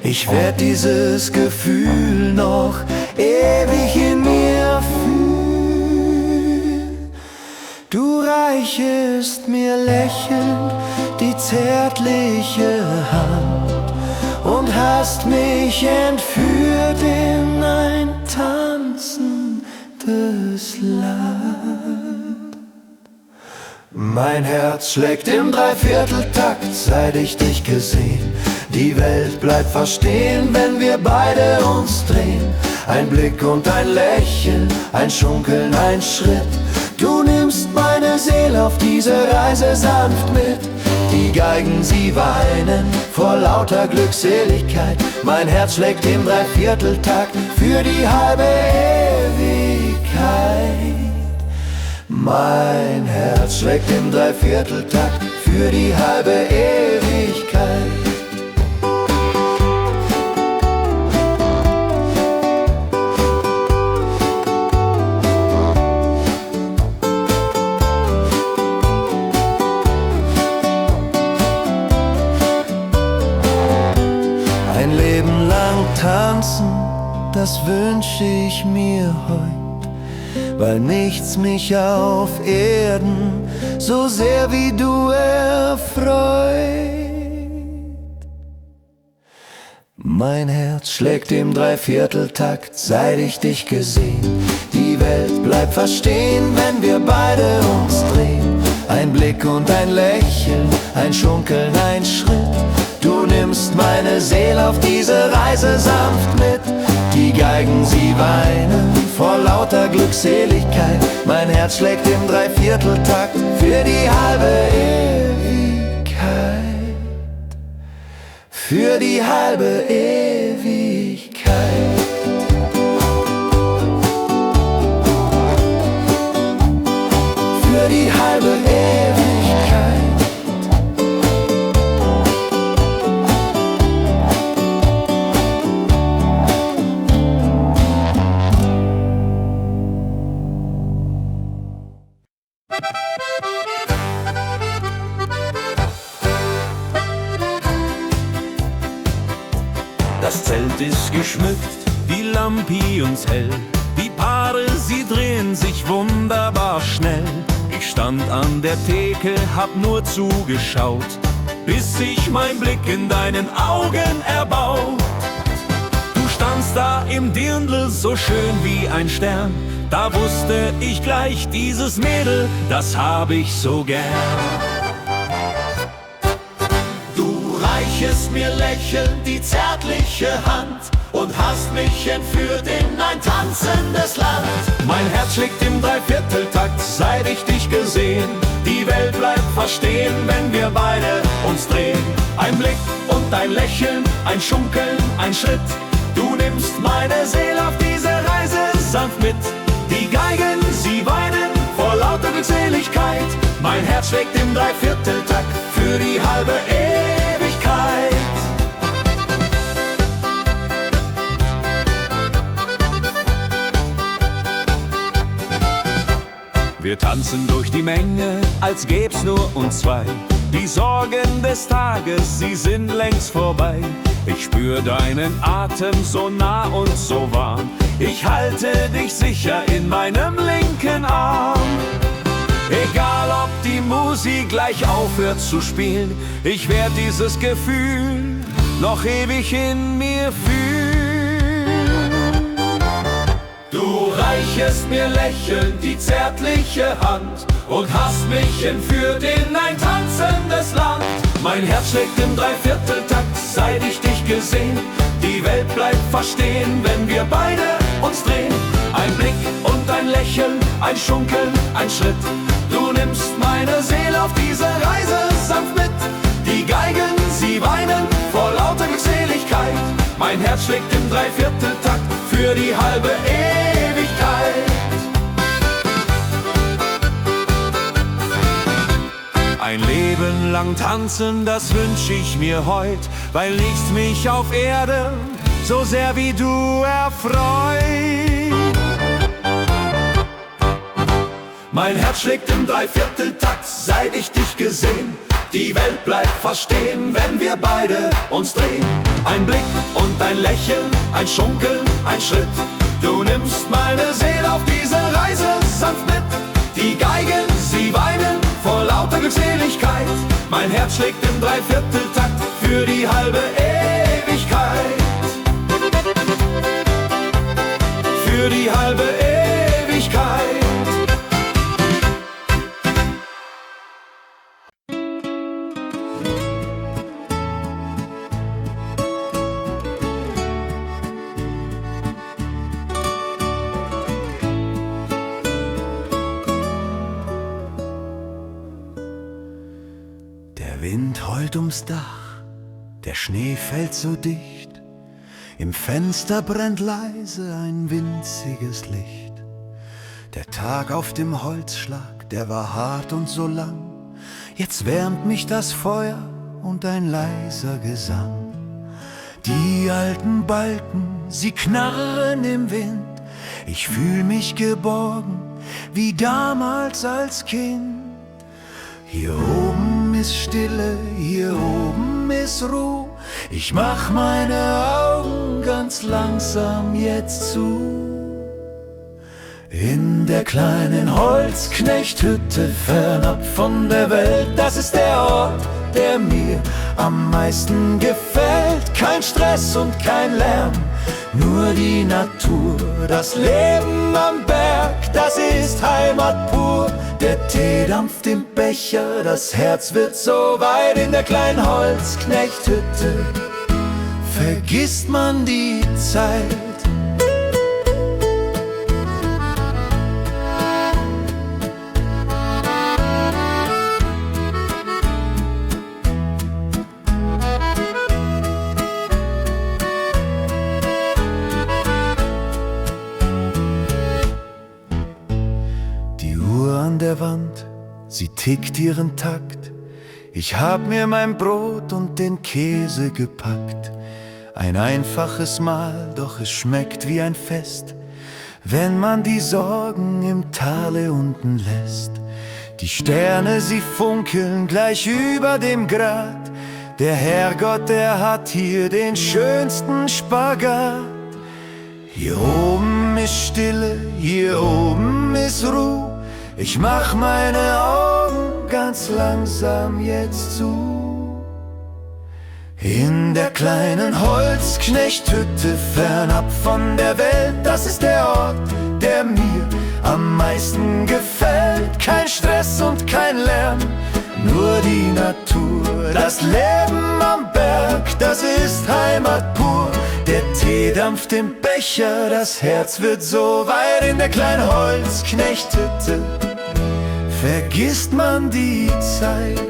ich werd dieses Gefühl noch ewig in mir fühlen. Du reichest mir lächelnd die zärtliche Hand und hast mich entführt in ein tanzendes Land. Mein Herz schlägt im Dreivierteltakt, seit ich dich gesehen. Die Welt bleibt fast stehen, wenn wir beide uns drehen. Ein Blick und ein Lächeln, ein Schunkeln, ein Schritt. Du nimmst meine Seele auf diese Reise sanft mit. Die Geigen, sie weinen vor lauter Glückseligkeit. Mein Herz schlägt im Dreivierteltakt für die halbe Ewigkeit. Mein Herz schlägt im Dreivierteltakt für die halbe Ewigkeit. Ein Leben lang tanzen, das wünsch ich mir heut. weil nichts mich auf Erden so sehr wie du erfreut. Mein Herz schlägt im Dreivierteltakt, seit ich dich gesehen. Die Welt bleibt verstehen, wenn wir beide uns drehen. Ein Blick und ein Lächeln, ein Schunkeln, ein Schritt. Du nimmst meine Seele auf diese Reise sanft mit. Die Geigen, sie weinen vor lauter Glückseligkeit. Mein Herz schlägt im Dreivierteltakt für die halbe Ewigkeit. Für die halbe Ewigkeit. Für die halbe Ewigkeit. Das Zelt ist geschmückt, die Lampi uns hält. Die Paare, sie drehen sich wunderbar schnell. Ich stand an der Theke, hab nur zugeschaut, bis sich mein Blick in deinen Augen erbaut. Du standst da im Dirndl, so schön wie ein Stern. Da wusste ich gleich, dieses Mädel, das hab ich so gern. Du reichest mir lächelnd die zärtliche Hand und hast mich entführt in ein tanzendes Land. Mein Herz schlägt im Dreivierteltakt, seit ich dich gesehen. Die Welt bleibt verstehen, wenn wir beide uns drehen. Ein Blick und ein Lächeln, ein Schunkeln, ein Schritt. Du nimmst meine Seele auf diese Reise sanft mit. Die Geigen, sie weinen vor lauter Glückseligkeit. Mein Herz schlägt im Dreivierteltakt für die halbe Ewigkeit. Wir tanzen durch die Menge, als gäb's nur uns zwei. Die Sorgen des Tages, sie sind längst vorbei. Ich spür deinen Atem so nah und so warm. Ich halte dich sicher in meinem linken Arm. Egal ob die Musik gleich aufhört zu spielen, ich werd dieses Gefühl noch ewig in mir fühlen. Du reichest mir lächelnd die zärtliche Hand und hast mich entführt in ein tanzendes Land. Mein Herz schlägt im Dreivierteltakt, seit ich dich gesehen. Die Welt bleibt verstehen, wenn wir beide uns drehen. Ein Blick und ein Lächeln, ein Schunkeln, ein Schritt. Du nimmst meine Seele auf diese Reise sanft mit. Die Geigen, sie weinen vor lauter Glückseligkeit. Mein Herz schlägt im Dreivierteltakt für die halbe Ewigkeit. Ein Leben lang tanzen, das wünsch ich mir heut, weil nichts mich auf Erde so sehr wie du erfreut. Mein Herz schlägt im Dreivierteltakt, seit ich dich gesehen. Die Welt bleibt verstehen, wenn wir beide uns drehen. Ein Blick und ein Lächeln, ein Schunkeln, ein Schritt. Du nimmst meine Seele auf diese Reise sanft mit. Die Geigen, sie weinen vor lauter Glückseligkeit. Mein Herz schlägt im Dreivierteltakt für die halbe Ewigkeit. Für die halbe Ewigkeit. Der Wind heult ums Dach, der Schnee fällt so dicht. Im Fenster brennt leise ein winziges Licht. Der Tag auf dem Holzschlag, der war hart und so lang. Jetzt wärmt mich das Feuer und ein leiser Gesang. Die alten Balken, sie knarren im Wind. Ich fühl mich geborgen, wie damals als Kind. Hier oben ist Stille, hier oben ist Ruhe. Ich mach meine Augen ganz langsam jetzt zu. In der kleinen Holzknechthütte, fernab von der Welt, das ist der Ort, der mir am meisten gefällt. Kein Stress und kein Lärm, nur die Natur, das Leben am Berg, das ist Heimat pur. Der Tee dampft im Becher, das Herz wird so weit. In der kleinen Holzknechthütte vergisst man die Zeit. Die Uhr an der Wand, sie tickt ihren Takt. Ich hab mir mein Brot und den Käse gepackt. Ein einfaches Mahl, doch es schmeckt wie ein Fest, wenn man die Sorgen im Tale unten lässt. Die Sterne, sie funkeln gleich über dem Grat. Der Herrgott, der hat hier den schönsten Spagat. Hier oben ist Stille, hier oben ist Ruhe. Ich mach meine Augen ganz langsam jetzt zu. In der kleinen Holzknechthütte, fernab von der Welt, das ist der Ort, der mir am meisten gefällt. Kein Stress und kein Lärm, nur die Natur, das Leben am Berg, das ist Heimat pur. Der Tee dampft im Becher, das Herz wird so weit. In der kleinen Holzknechthütte vergisst man die Zeit.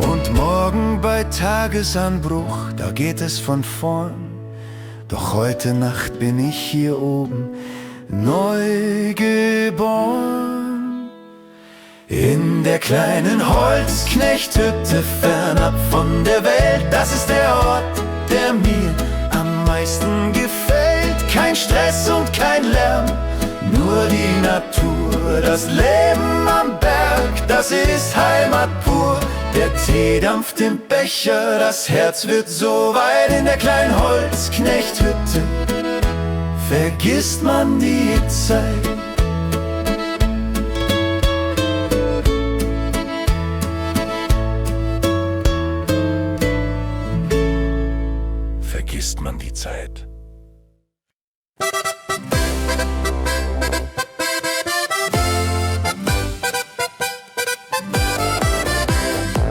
Und morgen bei Tagesanbruch, da geht es von vorn. Doch heute Nacht bin ich hier oben neu geboren. In der kleinen Holzknechthütte, fernab von der Welt, das ist der Ort, der mir am meisten gefällt. Kein Stress und kein Lärm, nur die Natur, das Leben am Berg, das ist Heimat pur. Der Tee dampft im Becher, das Herz wird so weit. In der kleinen Holzknechthütte vergisst man die Zeit. Vergisst man die Zeit.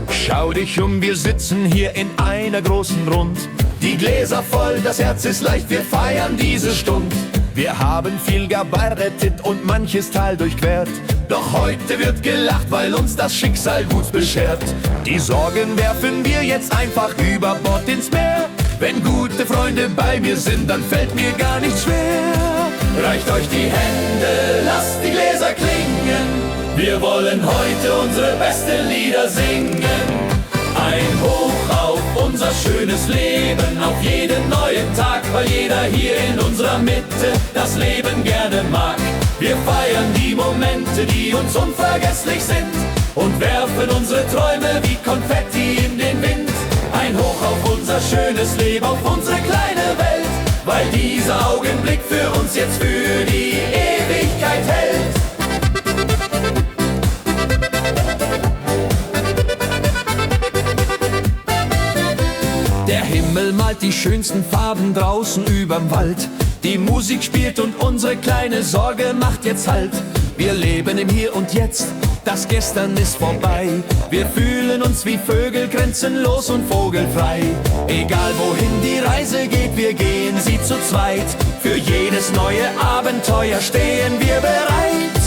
Schau dich um, wir sitzen hier in einer großen Rund. Die Gläser voll, das Herz ist leicht, wir feiern diese Stund. Wir haben viel gearbeitet und manches Tal durchquert. Doch heute wird gelacht, weil uns das Schicksal gut beschert. Die Sorgen werfen wir jetzt einfach über Bord ins Meer. Wenn gute Freunde bei mir sind, dann fällt mir gar nichts schwer. Reicht euch die Hände, lasst die Gläser klingen. Wir wollen heute unsere besten Lieder singen. Ein Hoch auf unser schönes Leben, auf jeden neuen Tag, weil jeder hier in unserer Mitte das Leben gerne mag. Wir feiern die Momente, die uns unvergesslich sind und werfen unsere Träume wie Konfetti in den Wind. Ein Hoch auf unser schönes Leben, auf unsere kleine Welt, weil dieser Augenblick für uns jetzt für die Ewigkeit hält. Der Himmel malt die schönsten Farben draußen überm Wald. Die Musik spielt und unsere kleine Sorge macht jetzt Halt. Wir leben im Hier und Jetzt, das Gestern ist vorbei. Wir fühlen uns wie Vögel, grenzenlos und vogelfrei. Egal wohin die Reise geht, wir gehen sie zu zweit. Für jedes neue Abenteuer stehen wir bereit.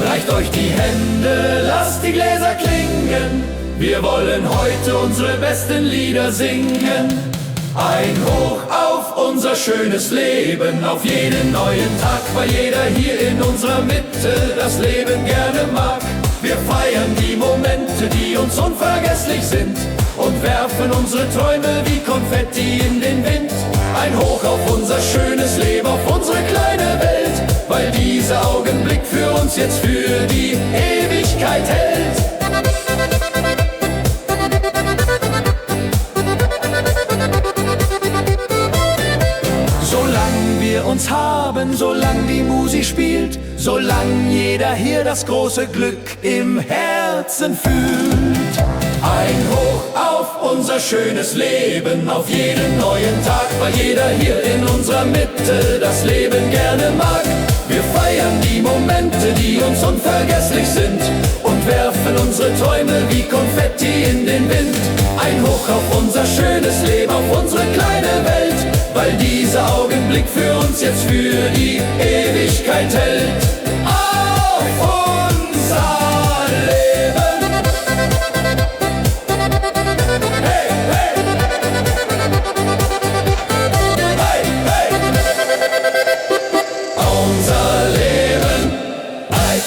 Reicht euch die Hände, lasst die Gläser klingen. Wir wollen heute unsere besten Lieder singen. Ein Hoch auf unser schönes Leben, auf jeden neuen Tag, weil jeder hier in unserer Mitte das Leben gerne mag. Wir feiern die Momente, die uns unvergesslich sind und werfen unsere Träume wie Konfetti in den Wind. Ein Hoch auf unser schönes Leben, auf unsere kleine Welt, weil dieser Augenblick für uns jetzt für die Ewigkeit hält. wir uns haben, solang die Musik spielt, solang jeder hier das große Glück im Herzen fühlt. Ein Hoch auf unser schönes Leben, auf jeden neuen Tag, weil jeder hier in unserer Mitte das Leben gerne mag. Wir feiern die Momente, die uns unvergesslich sind und werfen unsere Träume wie Konfetti in den Wind. Ein Hoch auf unser schönes Leben, auf unsere kleine Welt, weil dieser Augenblick für uns jetzt für die Ewigkeit hält. Auf unser Leben! Hey, hey! Hey, hey! Unser Leben! Hey!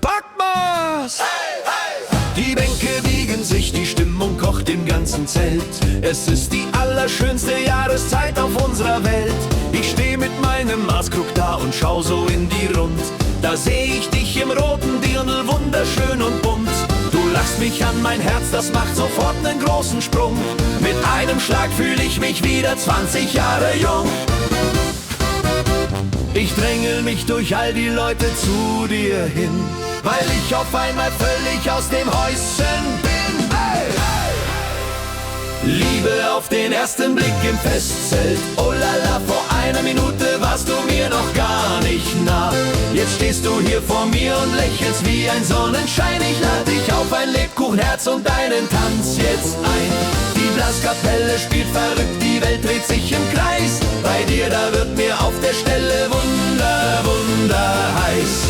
Backmas! Hey, hey! Die Bänke biegen sich, die Stimmung kocht im ganzen Zelt. Es ist die allerschönste Jahreszeit auf unserer Welt. Ich steh mit meinem Maßkrug da und schau so in die Rund. Da seh ich dich im roten Dirndl, wunderschön und bunt. Du lachst mich an, mein Herz, das macht sofort nen großen Sprung. Mit einem Schlag fühl ich mich wieder 20 Jahre jung. Ich drängel mich durch all die Leute zu dir hin, weil ich auf einmal völlig aus dem Häuschen bin. Hey! Liebe auf den ersten Blick im Festzelt. Oh lala, vor einer Minute warst du mir noch gar nicht nah. Jetzt stehst du hier vor mir und lächelst wie ein Sonnenschein. Ich lade dich auf ein Lebkuchenherz und deinen Tanz jetzt ein. Die Blaskapelle spielt verrückt, die Welt dreht sich im Kreis. Bei dir, da wird mir auf der Stelle heiß.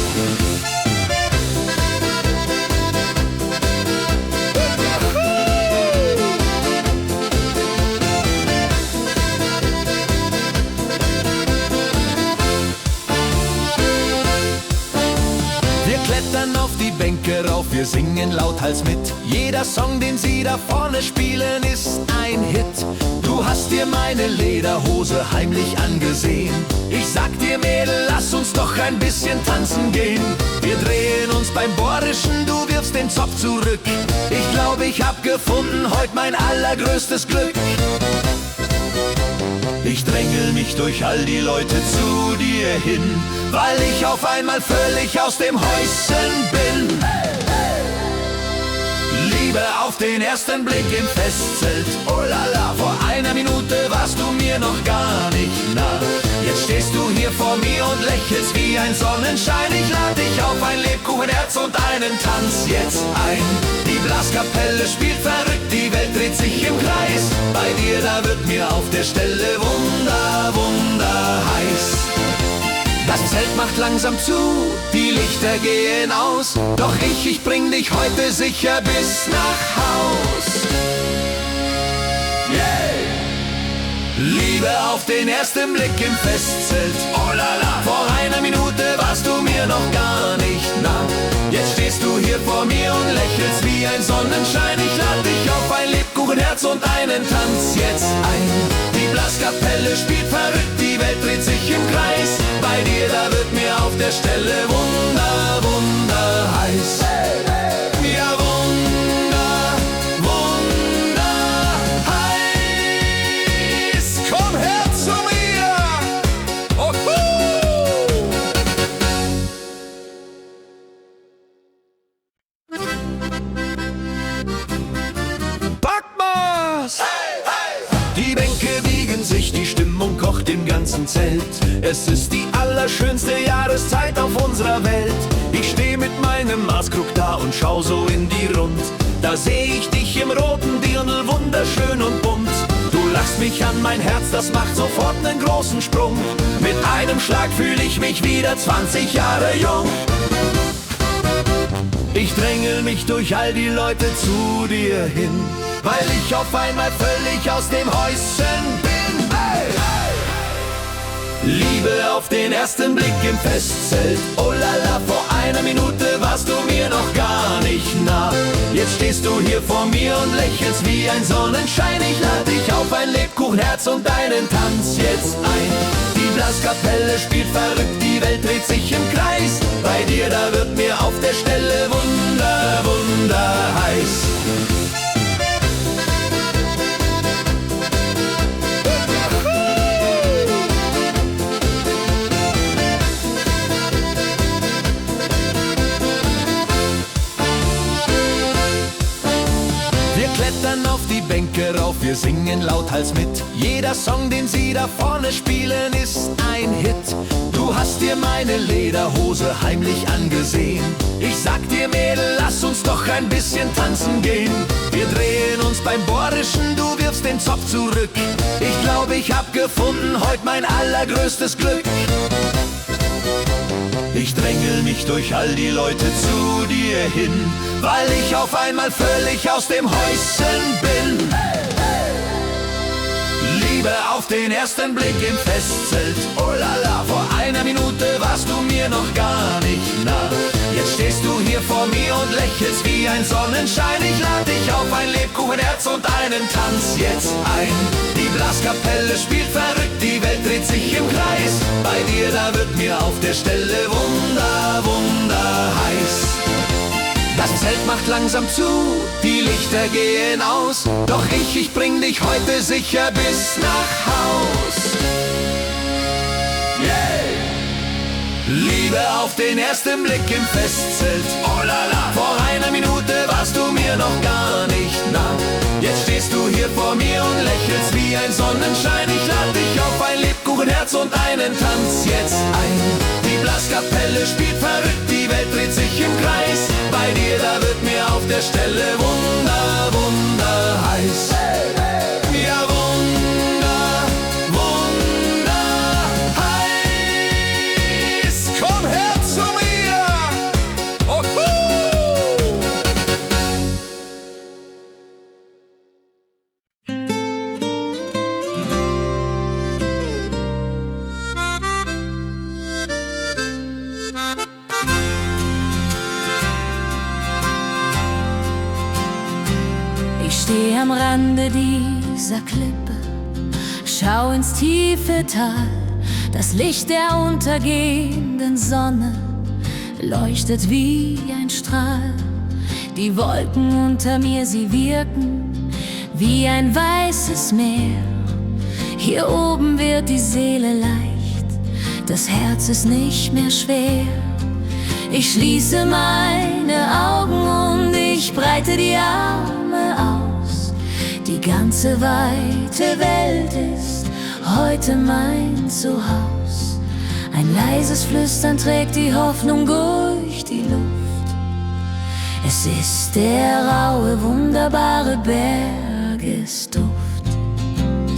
Wir klettern auf die Bänke rauf, wir singen lauthals mit. Jeder Song, den sie da vorne spielen, ist ein Hit. Du hast dir meine Lederhose heimlich angesehen. Ich sag dir, Mädel, lass uns doch ein bisschen tanzen gehen. Wir drehen uns beim Bohrischen, du wirfst den Zopf zurück. Ich glaub, ich hab gefunden heute mein allergrößtes Glück. Ich drängel mich durch all die Leute zu dir hin, weil ich auf einmal völlig aus dem Häuschen bin. Liebe auf den ersten Blick im Festzelt. Oh lala, vor einer Minute warst du mir noch gar nicht nah. Jetzt stehst du hier vor mir und lächelst wie ein Sonnenschein. Ich lade dich auf ein Lebkuchenherz und einen Tanz jetzt ein. Die Blaskapelle spielt verrückt, die Welt dreht sich im Kreis. Bei dir, da wird mir auf der Stelle heiß. Das Zelt macht langsam zu, die Lichter gehen aus. Doch ich bring dich heute sicher bis nach Haus. Yeah! Liebe auf den ersten Blick im Festzelt. Oh lala, vor einer Minute warst du mir noch gar nicht nah. Jetzt stehst du hier vor mir und lächelst wie ein Sonnenschein. Ich lade dich auf ein Lebkuchenherz und einen Tanz jetzt ein. Die Blaskapelle spielt verrückt, die Welt dreht sich im Kreis. Bei dir, da wird mir auf der Stelle heiß. Ja, heiß. Komm her zu mir. Oh, Backmas! Die Bänke biegen sich, die Stimmung kocht im ganzen Zelt. Es ist die allerschönste Jahreszeit auf unserer Welt. Ich steh mit meinem Maßkrug da und schau so in die Rund. Da seh ich dich im roten Dirndl, wunderschön und bunt. Du lachst mich an, mein Herz, das macht sofort nen großen Sprung. Mit einem Schlag fühl ich mich wieder 20 Jahre jung. Ich drängel mich durch all die Leute zu dir hin, weil ich auf einmal völlig aus dem Häuschen bin. Hey! Liebe auf den ersten Blick im Festzelt. Oh lala, vor einer Minute warst du mir noch gar nicht nah. Jetzt stehst du hier vor mir und lächelst wie ein Sonnenschein. Ich lade dich auf ein Lebkuchenherz und deinen Tanz jetzt ein. Die Blaskapelle spielt verrückt, die Welt dreht sich im Kreis. Bei dir, da wird mir auf der Stelle heiß. auf, wir singen lauthals mit. Jeder Song, den sie da vorne spielen, ist ein Hit. Du hast dir meine Lederhose heimlich angesehen. Ich sag dir, Mädel, lass uns doch ein bisschen tanzen gehen. Wir drehen uns beim Bohrischen, du wirfst den Zopf zurück. Ich glaube, ich hab gefunden heute mein allergrößtes Glück. Ich drängel mich durch all die Leute zu dir hin, weil ich auf einmal völlig aus dem Häuschen bin. Liebe auf den ersten Blick im Festzelt, oh la la, vor einer Minute warst du mir noch gar nicht nah. Jetzt stehst du hier vor mir und lächelst wie ein Sonnenschein. Ich lade dich auf ein Lebkuchenherz und einen Tanz jetzt ein. Die Blaskapelle spielt verrückt, die Welt dreht sich im Kreis. Bei dir, da wird mir auf der Stelle heiß. Das Zelt macht langsam zu, die Lichter gehen aus. Doch ich bring dich heute sicher bis nach Haus. Yeah! Liebe auf den ersten Blick im Festzelt, oh la la. Vor einer Minute warst du mir noch gar nicht nah. Jetzt stehst du hier vor mir und lächelst wie ein Sonnenschein. Ich lade dich auf ein Lebkuchenherz und einen Tanz jetzt ein. Die Blaskapelle spielt verrückt, die Welt dreht sich im Kreis. Bei dir, da wird mir auf der Stelle heiß. Ja, heiß. Komm her zu mir. Oh, Ich steh am Rande dieser Klippe, schau ins tiefe Tal. Das Licht der untergehenden Sonne leuchtet wie ein Strahl. Die Wolken unter mir, sie wirken wie ein weißes Meer. Hier oben wird die Seele leicht, das Herz ist nicht mehr schwer. Ich schließe meine Augen und ich breite die Arme aus. Die ganze weite Welt ist heute mein Zuhause. Ein leises Flüstern trägt die Hoffnung durch die Luft. Es ist der raue, wunderbare Bergesduft.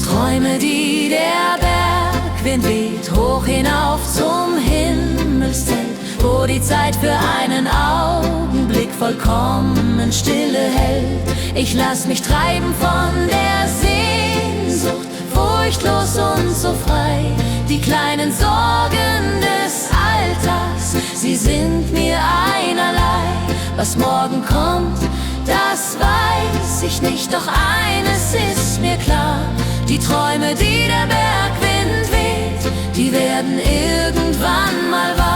Träume, die der Bergwind weht, hoch hinauf zum Himmelszelt, wo die Zeit für einen Augenblick vollkommen Stille hält. Ich lass mich treiben von der Sehnsucht, furchtlos und so frei. Die kleinen Sorgen des Alltags, sie sind mir einerlei. Was morgen kommt, das weiß ich nicht, doch eines ist mir klar: die Träume, die der Bergwind weht, die werden irgendwann mal wahr.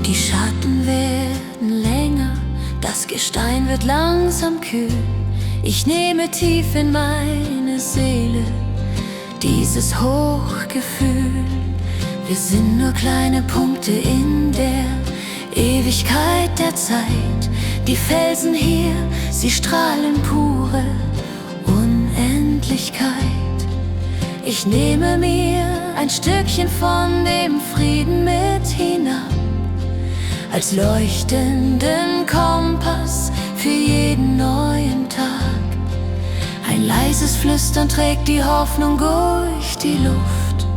Die Schatten werden länger, das Gestein wird langsam kühl. Ich nehme tief in meine Seele dieses Hochgefühl. Wir sind nur kleine Punkte in der Ewigkeit der Zeit. Die Felsen hier, sie strahlen pure Unendlichkeit. Ich nehme mir ein Stückchen von dem Frieden mit hinab, als leuchtenden Kompass für jeden neuen Tag. Ein leises Flüstern trägt die Hoffnung durch die Luft.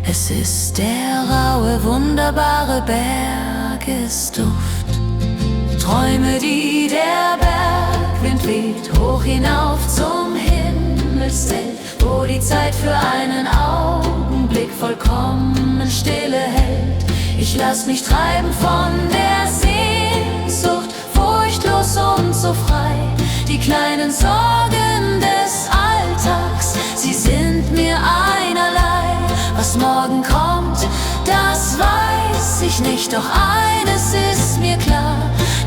Es ist der raue, wunderbare Bergesduft. Träume, die der Bergwind weht, hoch hinauf zum Himmelszelt, wo die Zeit für einen Augenblick vollkommen Stille hält. Ich lass mich treiben von der Sehnsucht, furchtlos und so frei. Die kleinen Sorgen des Alltags, sie sind mir einerlei. Was morgen kommt, das weiß ich nicht, doch eines ist mir klar: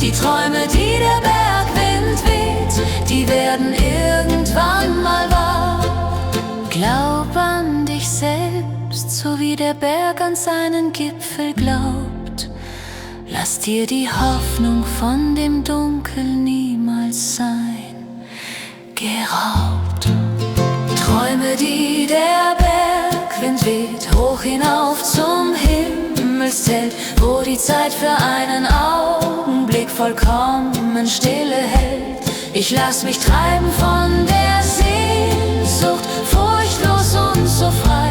die Träume, die der Bergwind weht, die werden irgendwann mal wahr. so wie der Berg an seinen Gipfel glaubt. Lass dir die Hoffnung von dem Dunkel niemals sein geraubt. Träume, die der Bergwind weht, hoch hinauf zum Himmelszelt, wo die Zeit für einen Augenblick vollkommen Stille hält. Ich lass mich treiben von der Sehnsucht, furchtlos und so frei.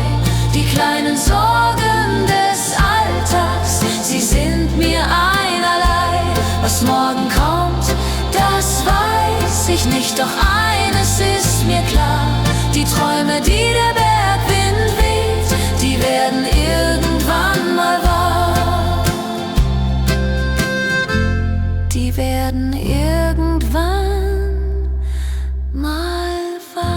Die kleinen Sorgen des Alltags, sie sind mir einerlei. Was morgen kommt, das weiß ich nicht, doch eines ist mir klar: die Träume, die der Bergwind weht, die werden irgendwann mal wahr. Die werden irgendwann mal wahr.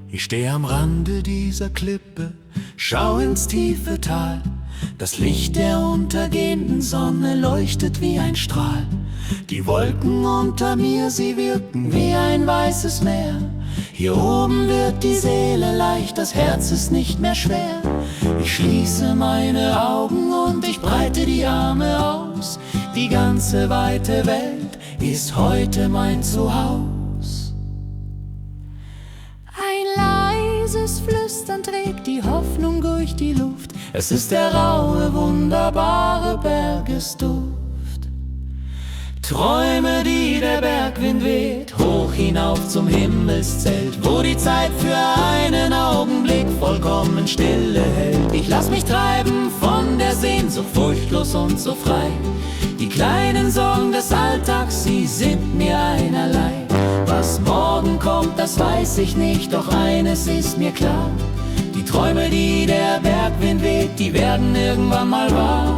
Ich steh am Rande dieser Klippe, schau ins tiefe Tal. Das Licht der untergehenden Sonne leuchtet wie ein Strahl. Die Wolken unter mir, sie wirken wie ein weißes Meer. Hier oben wird die Seele leicht, das Herz ist nicht mehr schwer. Ich schließe meine Augen und ich breite die Arme aus. Die ganze weite Welt ist heute mein Zuhause. Leises Flüstern trägt die Hoffnung durch die Luft. Es ist der raue, wunderbare Bergesduft. Träume, die der Bergwind weht, hoch hinauf zum Himmelszelt, wo die Zeit für einen Augenblick vollkommen Stille hält. Ich lass mich treiben von der Sehnsucht, furchtlos und so frei. Die kleinen Sorgen des Alltags, sie sind mir einerlei. Was morgen kommt, das weiß ich nicht, doch eines ist mir klar: die Träume, die der Bergwind weht, die werden irgendwann mal wahr.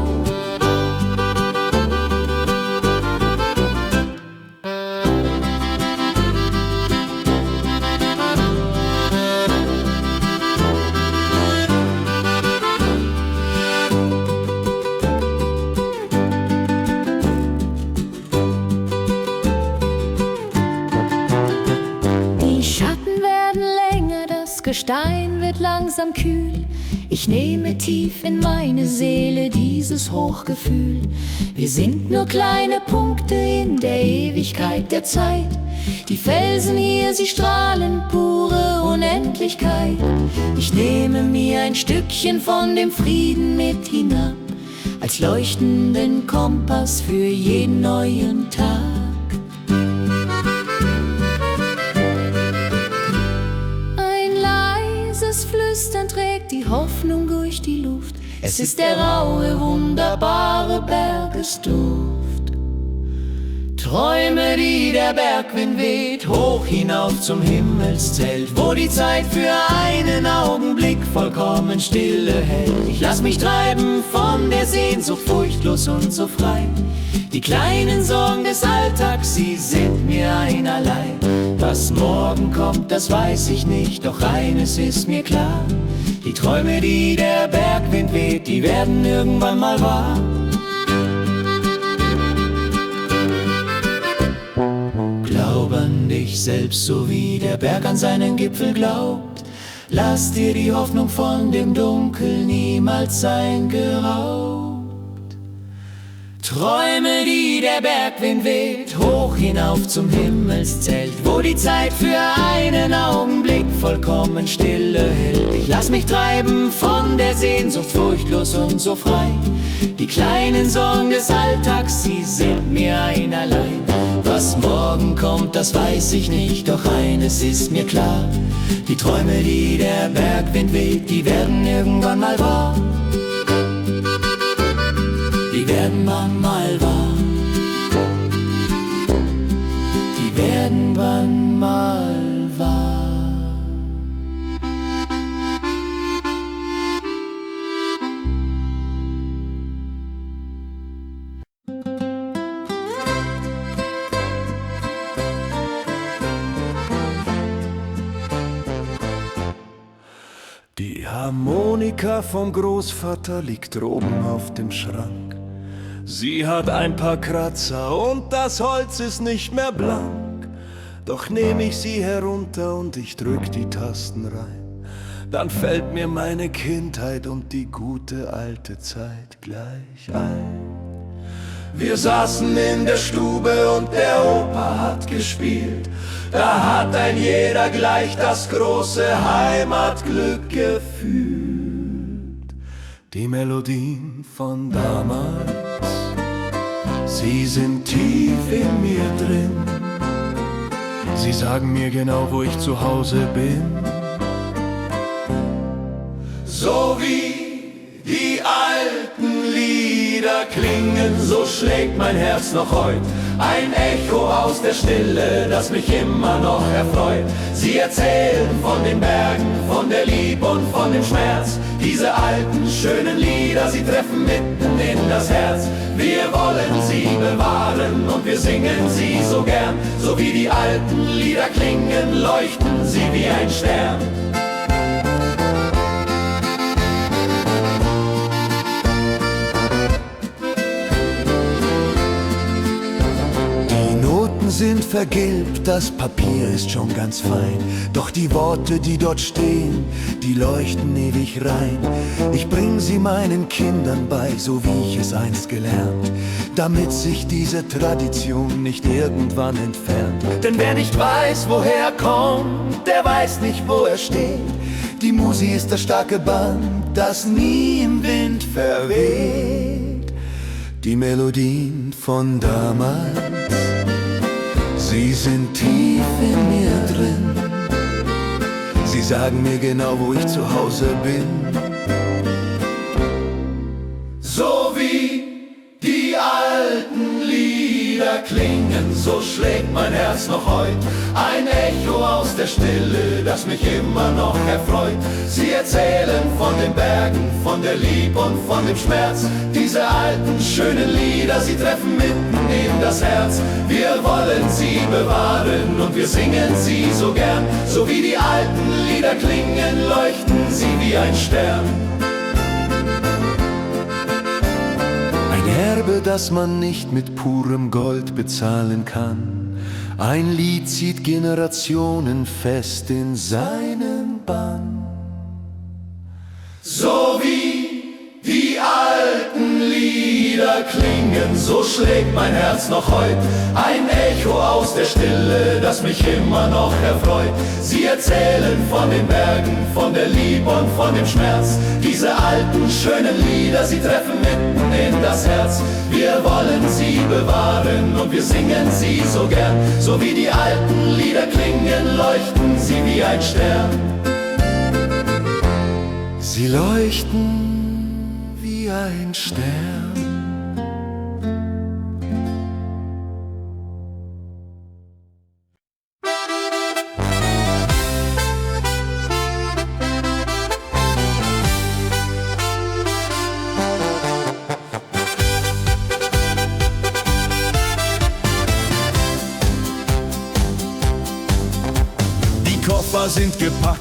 Gestein wird langsam kühl. Ich nehme tief in meine Seele dieses Hochgefühl. Wir sind nur kleine Punkte in der Ewigkeit der Zeit. Die Felsen hier, sie strahlen pure Unendlichkeit. Ich nehme mir ein Stückchen von dem Frieden mit hinab, als leuchtenden Kompass für jeden neuen Tag. Flüstern trägt die Hoffnung durch die Luft. Es ist der raue, wunderbare Bergesduft. Träume, die der Bergwind weht, hoch hinauf zum Himmelszelt, wo die Zeit für einen Augenblick vollkommen Stille hält. Ich lass mich treiben von der Sehnsucht, furchtlos und so frei. Die kleinen Sorgen des Alltags, sie sind mir einerlei. Was morgen kommt, das weiß ich nicht, doch eines ist mir klar: die Träume, die der Bergwind weht, die werden irgendwann mal wahr. Glaub an dich selbst, so wie der Berg an seinen Gipfel glaubt. Lass dir die Hoffnung von dem Dunkel niemals sein geraubt. Träume, die der Bergwind weht, hoch hinauf zum Himmelszelt, wo die Zeit für einen Augenblick vollkommen Stille hält. Ich lass mich treiben von der Sehnsucht, furchtlos und so frei. Die kleinen Sorgen des Alltags, sie sind mir einerlei. Was morgen kommt, das weiß ich nicht, doch eines ist mir klar: die Träume, die der Bergwind weht, die werden irgendwann mal wahr. Die werden wann mal wahr. Die werden wann mal wahr. Harmonika vom Großvater liegt droben auf dem Schrank. Sie hat ein paar Kratzer und das Holz ist nicht mehr blank. Doch nehm ich sie herunter und ich drück die Tasten rein, dann fällt mir meine Kindheit und die gute alte Zeit gleich ein. Wir saßen in der Stube und der Opa hat gespielt. Da hat ein jeder gleich das große Heimatglück gefühlt. Die Melodien von damals, sie sind tief in mir drin. Sie sagen mir genau, wo ich zu Hause bin. So wie die alten Lieder klingen, so schlägt mein Herz noch heut. Ein Echo aus der Stille, das mich immer noch erfreut. Sie erzählen von den Bergen, von der Lieb und von dem Schmerz. Diese alten, schönen Lieder, sie treffen mitten in das Herz. Wir wollen sie bewahren und wir singen sie so gern. So wie die alten Lieder klingen, leuchten sie wie ein Stern. Sind vergilbt, das Papier ist schon ganz fein. Doch die Worte, die dort stehen, die leuchten ewig rein. Ich bring sie meinen Kindern bei, so wie ich es einst gelernt, damit sich diese Tradition nicht irgendwann entfernt. Denn wer nicht weiß, woher er kommt, der weiß nicht, wo er steht. Die Musi ist das starke Band, das nie im Wind verweht. Die Melodien von damals, sie sind tief in mir drin. Sie sagen mir genau, wo ich zu Hause bin. So wie die alten Lieder klingen, so schlägt mein Herz noch heut. Ein Echo aus der Stille, das mich immer noch erfreut. Sie erzählen von den Bergen, von der Lieb und von dem Schmerz. Diese alten, schönen Lieder, sie treffen mitten in das Herz. Wir wollen sie bewahren und wir singen sie so gern. So wie die alten Lieder klingen, leuchten sie wie ein Stern. Ein Erbe, das man nicht mit purem Gold bezahlen kann. Ein Lied zieht Generationen fest in seinen Bann. So wie die alten Lieder klingen, so schlägt mein Herz noch heut. Ein Echo aus der Stille, das mich immer noch erfreut. Sie erzählen von den Bergen, von der Lieb und von dem Schmerz. Diese alten, schönen Lieder, sie treffen mitten in das Herz. Wir wollen sie bewahren und wir singen sie so gern. So wie die alten Lieder klingen, leuchten sie wie ein Stern. Sie leuchten wie ein Stern. Die Koffer sind gepackt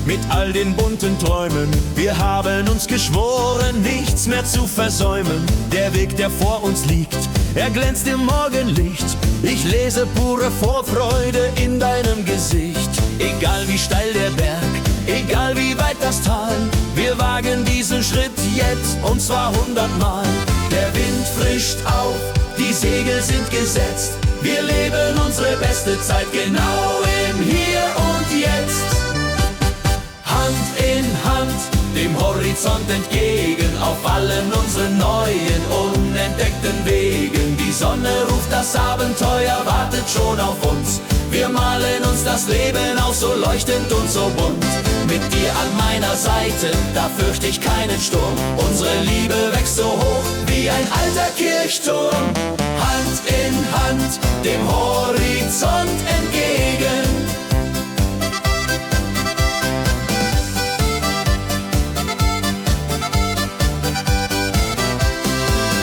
mit all den bunten Träumen. Wir haben uns geschworen, nichts mehr zu versäumen. Der Weg, der vor uns liegt, er glänzt im Morgenlicht. Ich lese pure Vorfreude in deinem Gesicht. Egal wie steil der Berg, egal wie weit das Tal, wir wagen diesen Schritt jetzt und zwar 100-mal. Der Wind frischt auf, die Segel sind gesetzt. Wir leben unsere beste Zeit genau im Hier und Jetzt. Hand in Hand, dem Horizont entgegen, auf allen unseren neuen, unentdeckten Wegen. Die Sonne ruft, das Abenteuer wartet schon auf uns. Wir malen uns das Leben aus, so leuchtend und so bunt. Mit dir an meiner Seite, da fürchte ich keinen Sturm. Unsere Liebe wächst so hoch wie ein alter Kirchturm. Hand in Hand, dem Horizont entgegen.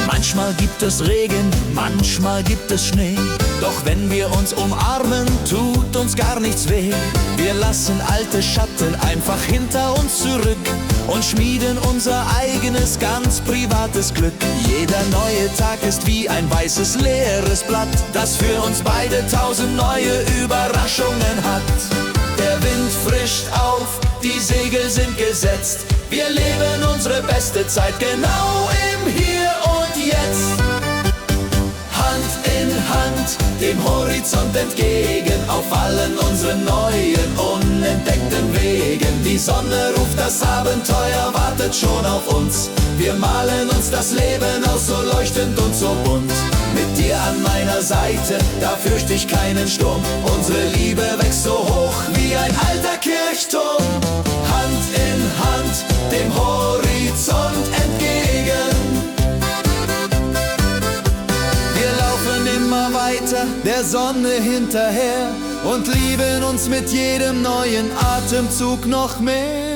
Manchmal gibt es Regen, manchmal gibt es Schnee. Doch wenn wir uns umarmen, tut uns gar nichts weh. Wir lassen alte Schatten einfach hinter uns zurück und schmieden unser eigenes, ganz privates Glück. Jeder neue Tag ist wie ein weißes, leeres Blatt, das für uns beide 1000 neue Überraschungen hat. Der Wind frischt auf, die Segel sind gesetzt. Wir leben unsere beste Zeit genau im Hier und Jetzt. Hand in Hand, dem Horizont entgegen, auf allen unseren neuen, unentdeckten Wegen. Die Sonne ruft, das Abenteuer wartet schon auf uns. Wir malen uns das Leben aus, so leuchtend und so bunt. Mit dir an meiner Seite, da fürchte ich keinen Sturm. Unsere Liebe wächst so hoch wie ein alter Kirchturm. Hand in Hand, dem Horizont entgegen. Wir laufen immer weiter, der Sonne hinterher, und lieben uns mit jedem neuen Atemzug noch mehr.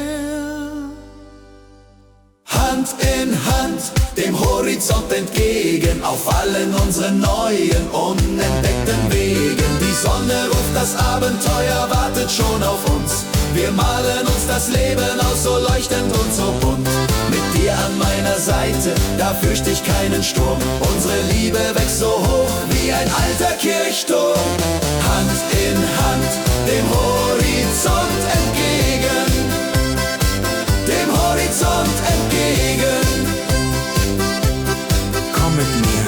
Hand in Hand, dem Horizont entgegen, auf allen unseren neuen, unentdeckten Wegen. Die Sonne ruft, das Abenteuer wartet schon auf uns. Wir malen uns das Leben aus, so leuchtend und so bunt. Mit dir an meiner Seite, da fürchte ich keinen Sturm. Unsere Liebe wächst so hoch wie ein alter Kirchturm. Hand in Hand, dem Horizont entgegen. Dem Horizont entgegen. Komm mit mir.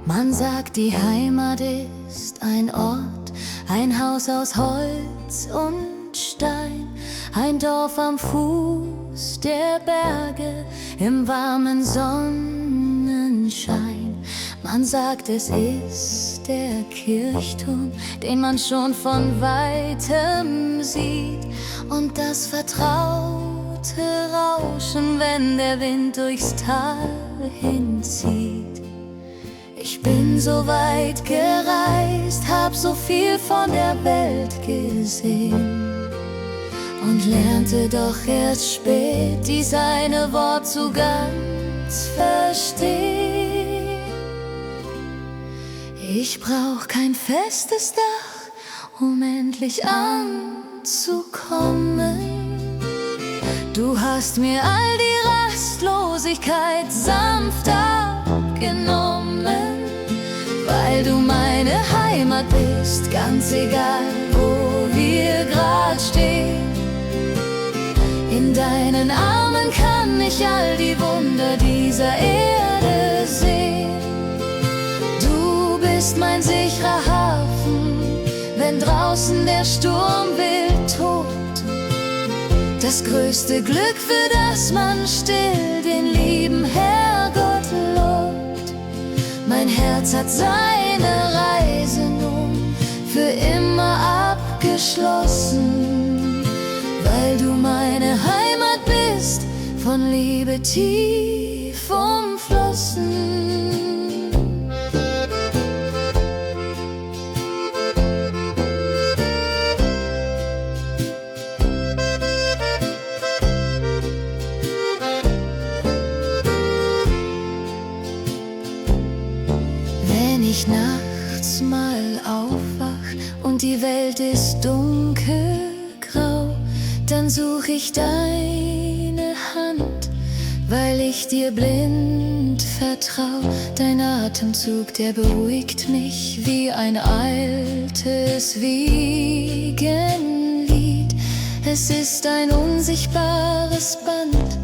Man sagt, die Heimat ist ein Ort, ein Haus aus Holz und Stein, ein Dorf am Fuß der Berge im warmen Sonnenschein. Man sagt, es ist der Kirchturm, den man schon von Weitem sieht, und das vertraute Rauschen, wenn der Wind durchs Tal hinzieht. Ich bin so weit gereist, hab so viel von der Welt gesehen und lernte doch erst spät dies eine Wort zu ganz verstehen. Ich brauch kein festes Dach, um endlich anzukommen. Du hast mir all die Rastlosigkeit sanft abgenommen, weil du meine Heimat bist, ganz egal, wo wir grad stehen. In deinen Armen kann ich all die Wunder dieser Erde sehen. Du bist mein sicherer Hafen, wenn draußen der Sturm wild tobt. Das größte Glück, für das man still den lieben Herrgott lobt. Mein Herz hat seine Reise nun für immer abgeschlossen, weil du meine Heimat bist, von Liebe tief umflossen. Wenn ich nachts mal aufwach und die Welt ist dunkelgrau, dann such ich deine Hand, weil ich dir blind vertrau. Dein Atemzug, der beruhigt mich wie ein altes Wiegenlied. Es ist ein unsichtbares Band,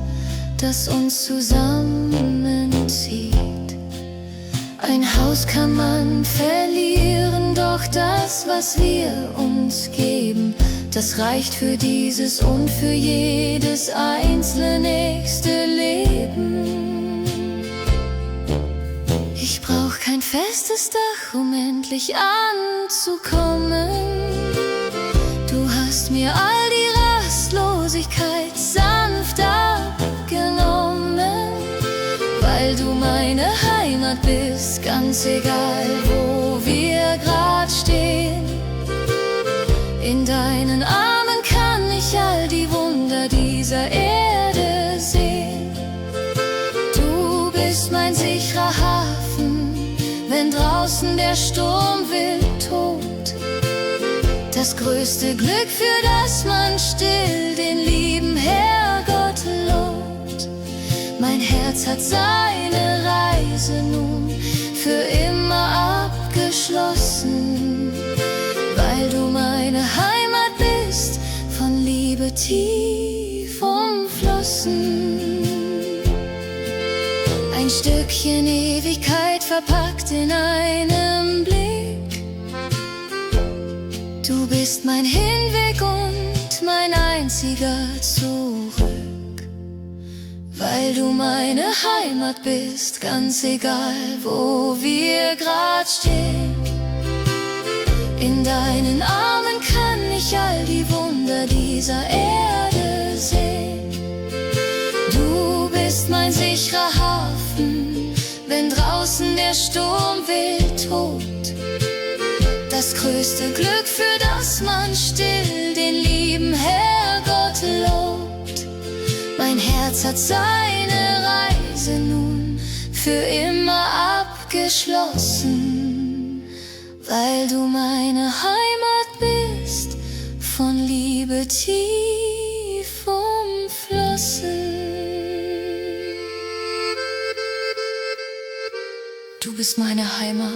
das uns zusammenzieht. Ein Haus kann man verlieren, doch das, was wir uns geben, das reicht für dieses und für jedes einzelne nächste Leben. Ich brauch kein festes Dach, um endlich anzukommen. Du hast mir all die Rastlosigkeit sanft abgenommen, weil du meine Heimat bist, ganz egal, wo wir grad stehen. In deinen Armen kann ich all die Wunder dieser Erde sehen. Du bist mein sicherer Hafen, wenn draußen der Sturm wild tobt. Das größte Glück, für das man still den lieben Herrgott lobt. Mein Herz hat seine Reise nun für immer abgeschlossen, weil du meine Heimat bist, von Liebe tief umflossen. Ein Stückchen Ewigkeit verpackt in einem Blick. Du bist mein Hinweg und mein einziger Zurück. Weil du meine Heimat bist, ganz egal, wo wir grad stehen. In deinen Armen kann ich all die Wunder dieser Erde sehen. Du bist mein sicherer Hafen, wenn draußen der Sturm wild tobt. Das größte Glück, für das man still den lieben Herrgott lobt. Mein Herz hat seine Reise nun für immer abgeschlossen, weil du meine Heimat bist, von Liebe tief umflossen. Du bist meine Heimat.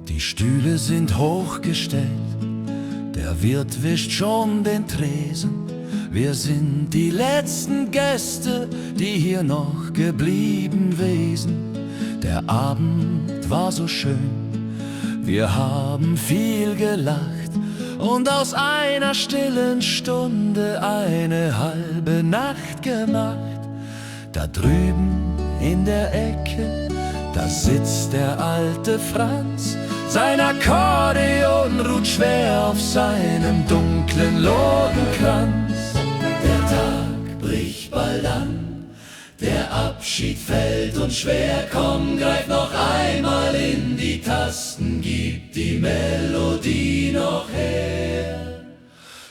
Die Stühle sind hochgestellt, der Wirt wischt schon den Tresen. Wir sind die letzten Gäste, die hier noch geblieben wesen. Der Abend war so schön, wir haben viel gelacht und aus einer stillen Stunde eine halbe Nacht gemacht. Da drüben in der Ecke, da sitzt der alte Franz. Sein Akkordeon ruht schwer auf seinem dunklen Lodenkranz. Der Tag bricht bald an, der Abschied fällt uns schwer. Komm, greif noch einmal in die Tasten, gib die Melodie noch her.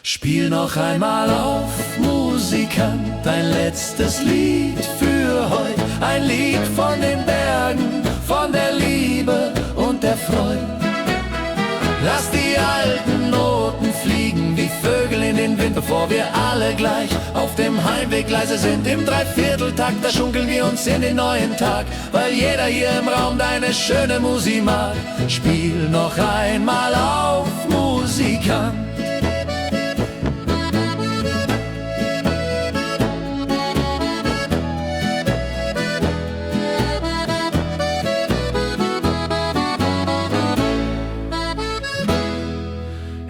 Spiel noch einmal auf, Musikant, dein letztes Lied für heut. Ein Lied von den Bergen, von der Liebe und der Freude. Lass die alten Noten fliegen wie Vögel in den Wind, bevor wir alle gleich auf dem Heimweg leise sind. Im Dreivierteltakt, da schunkeln wir uns in den neuen Tag, weil jeder hier im Raum deine schöne Musik mag. Spiel noch einmal auf, Musikant.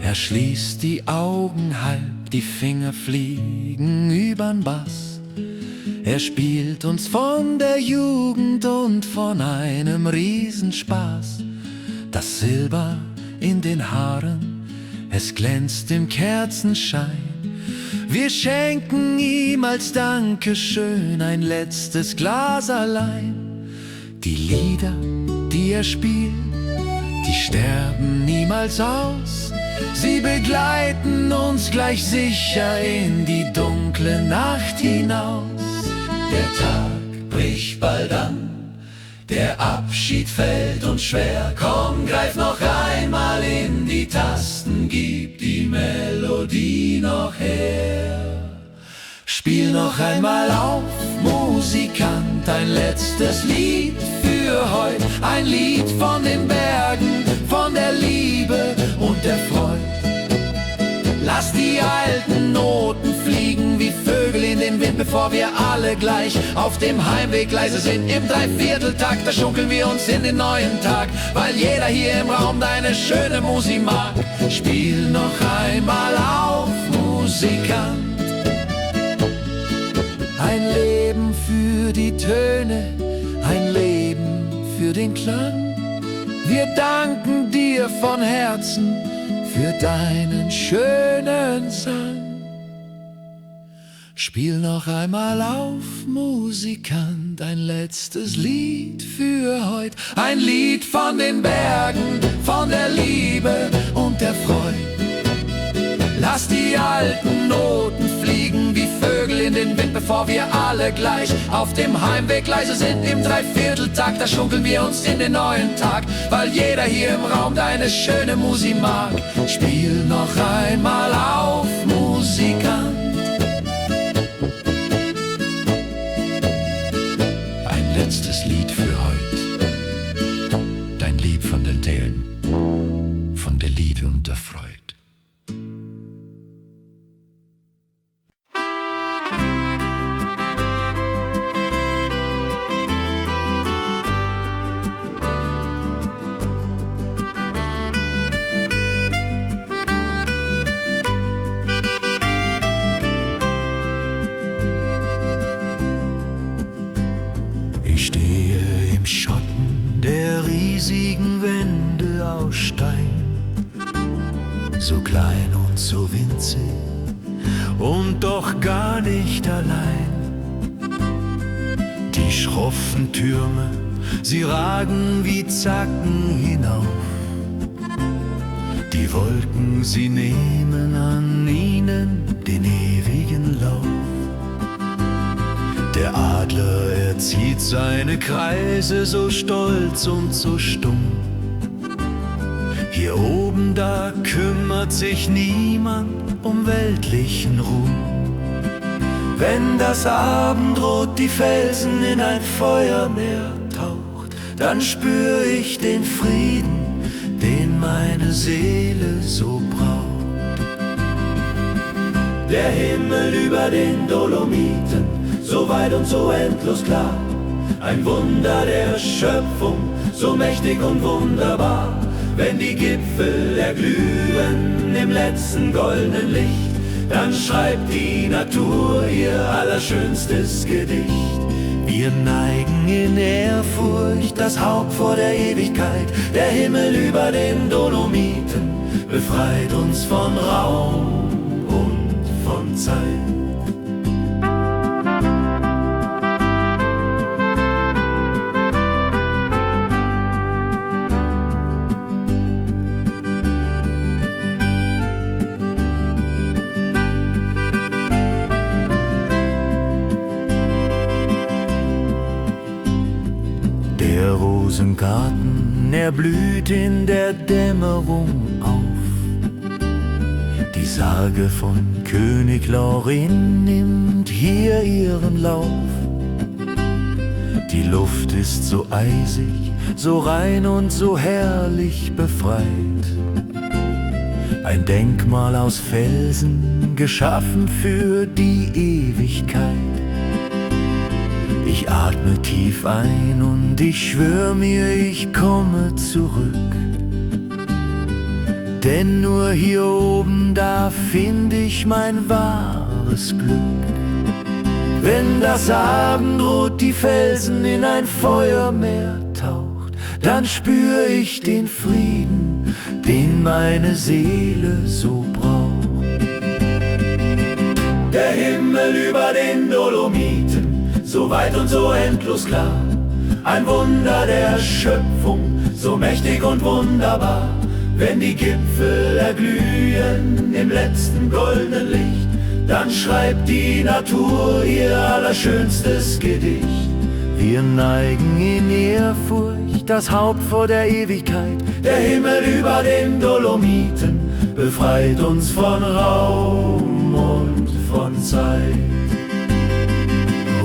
Er schließt die Augen halb, die Finger fliegen übern Bass. Er spielt uns von der Jugend und von einem Riesenspaß. Das Silber in den Haaren, es glänzt im Kerzenschein. Wir schenken ihm als Dankeschön ein letztes Glas allein. Die Lieder, die er spielt, die sterben niemals aus. Sie begleiten uns gleich sicher in die dunkle Nacht hinaus. Der Tag bricht bald an, der Abschied fällt uns schwer. Komm, greif noch einmal in die Tasten, gib die Melodie noch her. Spiel noch einmal auf, Musikant, ein letztes Lied für heut. Ein Lied von den Bergen, von der Liebe und der Freude. Lass die alten Noten fliegen wie Vögel in den Wind, bevor wir alle gleich auf dem Heimweg leise sind. Im Dreivierteltakt, da schunkeln wir uns in den neuen Tag, weil jeder hier im Raum deine schöne Musik mag. Spiel noch einmal auf, Musikant. Ein Leben für die Töne, ein Leben für den Klang. Wir danken dir von Herzen für deinen schönen Sang. Spiel noch einmal auf, Musikant, ein letztes Lied für heut. Ein Lied von den Bergen, von der Liebe und der Freude. Lass die alten Noten fliegen wie Vögel in den Wind, bevor wir alle gleich auf dem Heimweg leise sind. Im Dreivierteltakt, da schunkeln wir uns in den neuen Tag, weil jeder hier im Raum deine schöne Musik mag. Spiel noch einmal auf, Musikant. Ein letztes Lied für heut. Dein Lied von den Teilen, von der Liebe und der Freude. Ich stehe im Schatten der riesigen Wände aus Stein, so klein und so winzig und doch gar nicht allein. Die schroffen Türme, sie ragen wie Zacken hinauf. Die Wolken, sie nehmen an ihnen den ewigen Lauf. Der Adler, er zieht seine Kreise so stolz und so stumm. Hier oben, da kümmert sich niemand um weltlichen Ruhm. Wenn das Abendrot die Felsen in ein Feuermeer taucht, dann spür ich den Frieden, den meine Seele so braucht. Der Himmel über den Dolomiten, so weit und so endlos klar, ein Wunder der Schöpfung, so mächtig und wunderbar. Wenn die Gipfel erglühen im letzten goldenen Licht, dann schreibt die Natur ihr allerschönstes Gedicht. Wir neigen in Ehrfurcht das Haupt vor der Ewigkeit. Der Himmel über den Dolomiten befreit uns von Raum und von Zeit. Der Rosengarten, er blüht in der Dämmerung auf. Die Sage von König Laurin nimmt hier ihren Lauf. Die Luft ist so eisig, so rein und so herrlich befreit. Ein Denkmal aus Felsen, geschaffen für die Ewigkeit. Ich atme tief ein und ich schwör mir, ich komme zurück. Denn nur hier oben, da find ich mein wahres Glück. Wenn das Abendrot die Felsen in ein Feuermeer taucht, dann spür ich den Frieden, den meine Seele so braucht. Der Himmel über den Dolomiten, so weit und so endlos klar, ein Wunder der Schöpfung, so mächtig und wunderbar. Wenn die Gipfel erglühen im letzten goldenen Licht, dann schreibt die Natur ihr allerschönstes Gedicht. Wir neigen in Ehrfurcht das Haupt vor der Ewigkeit. Der Himmel über den Dolomiten befreit uns von Raum und von Zeit.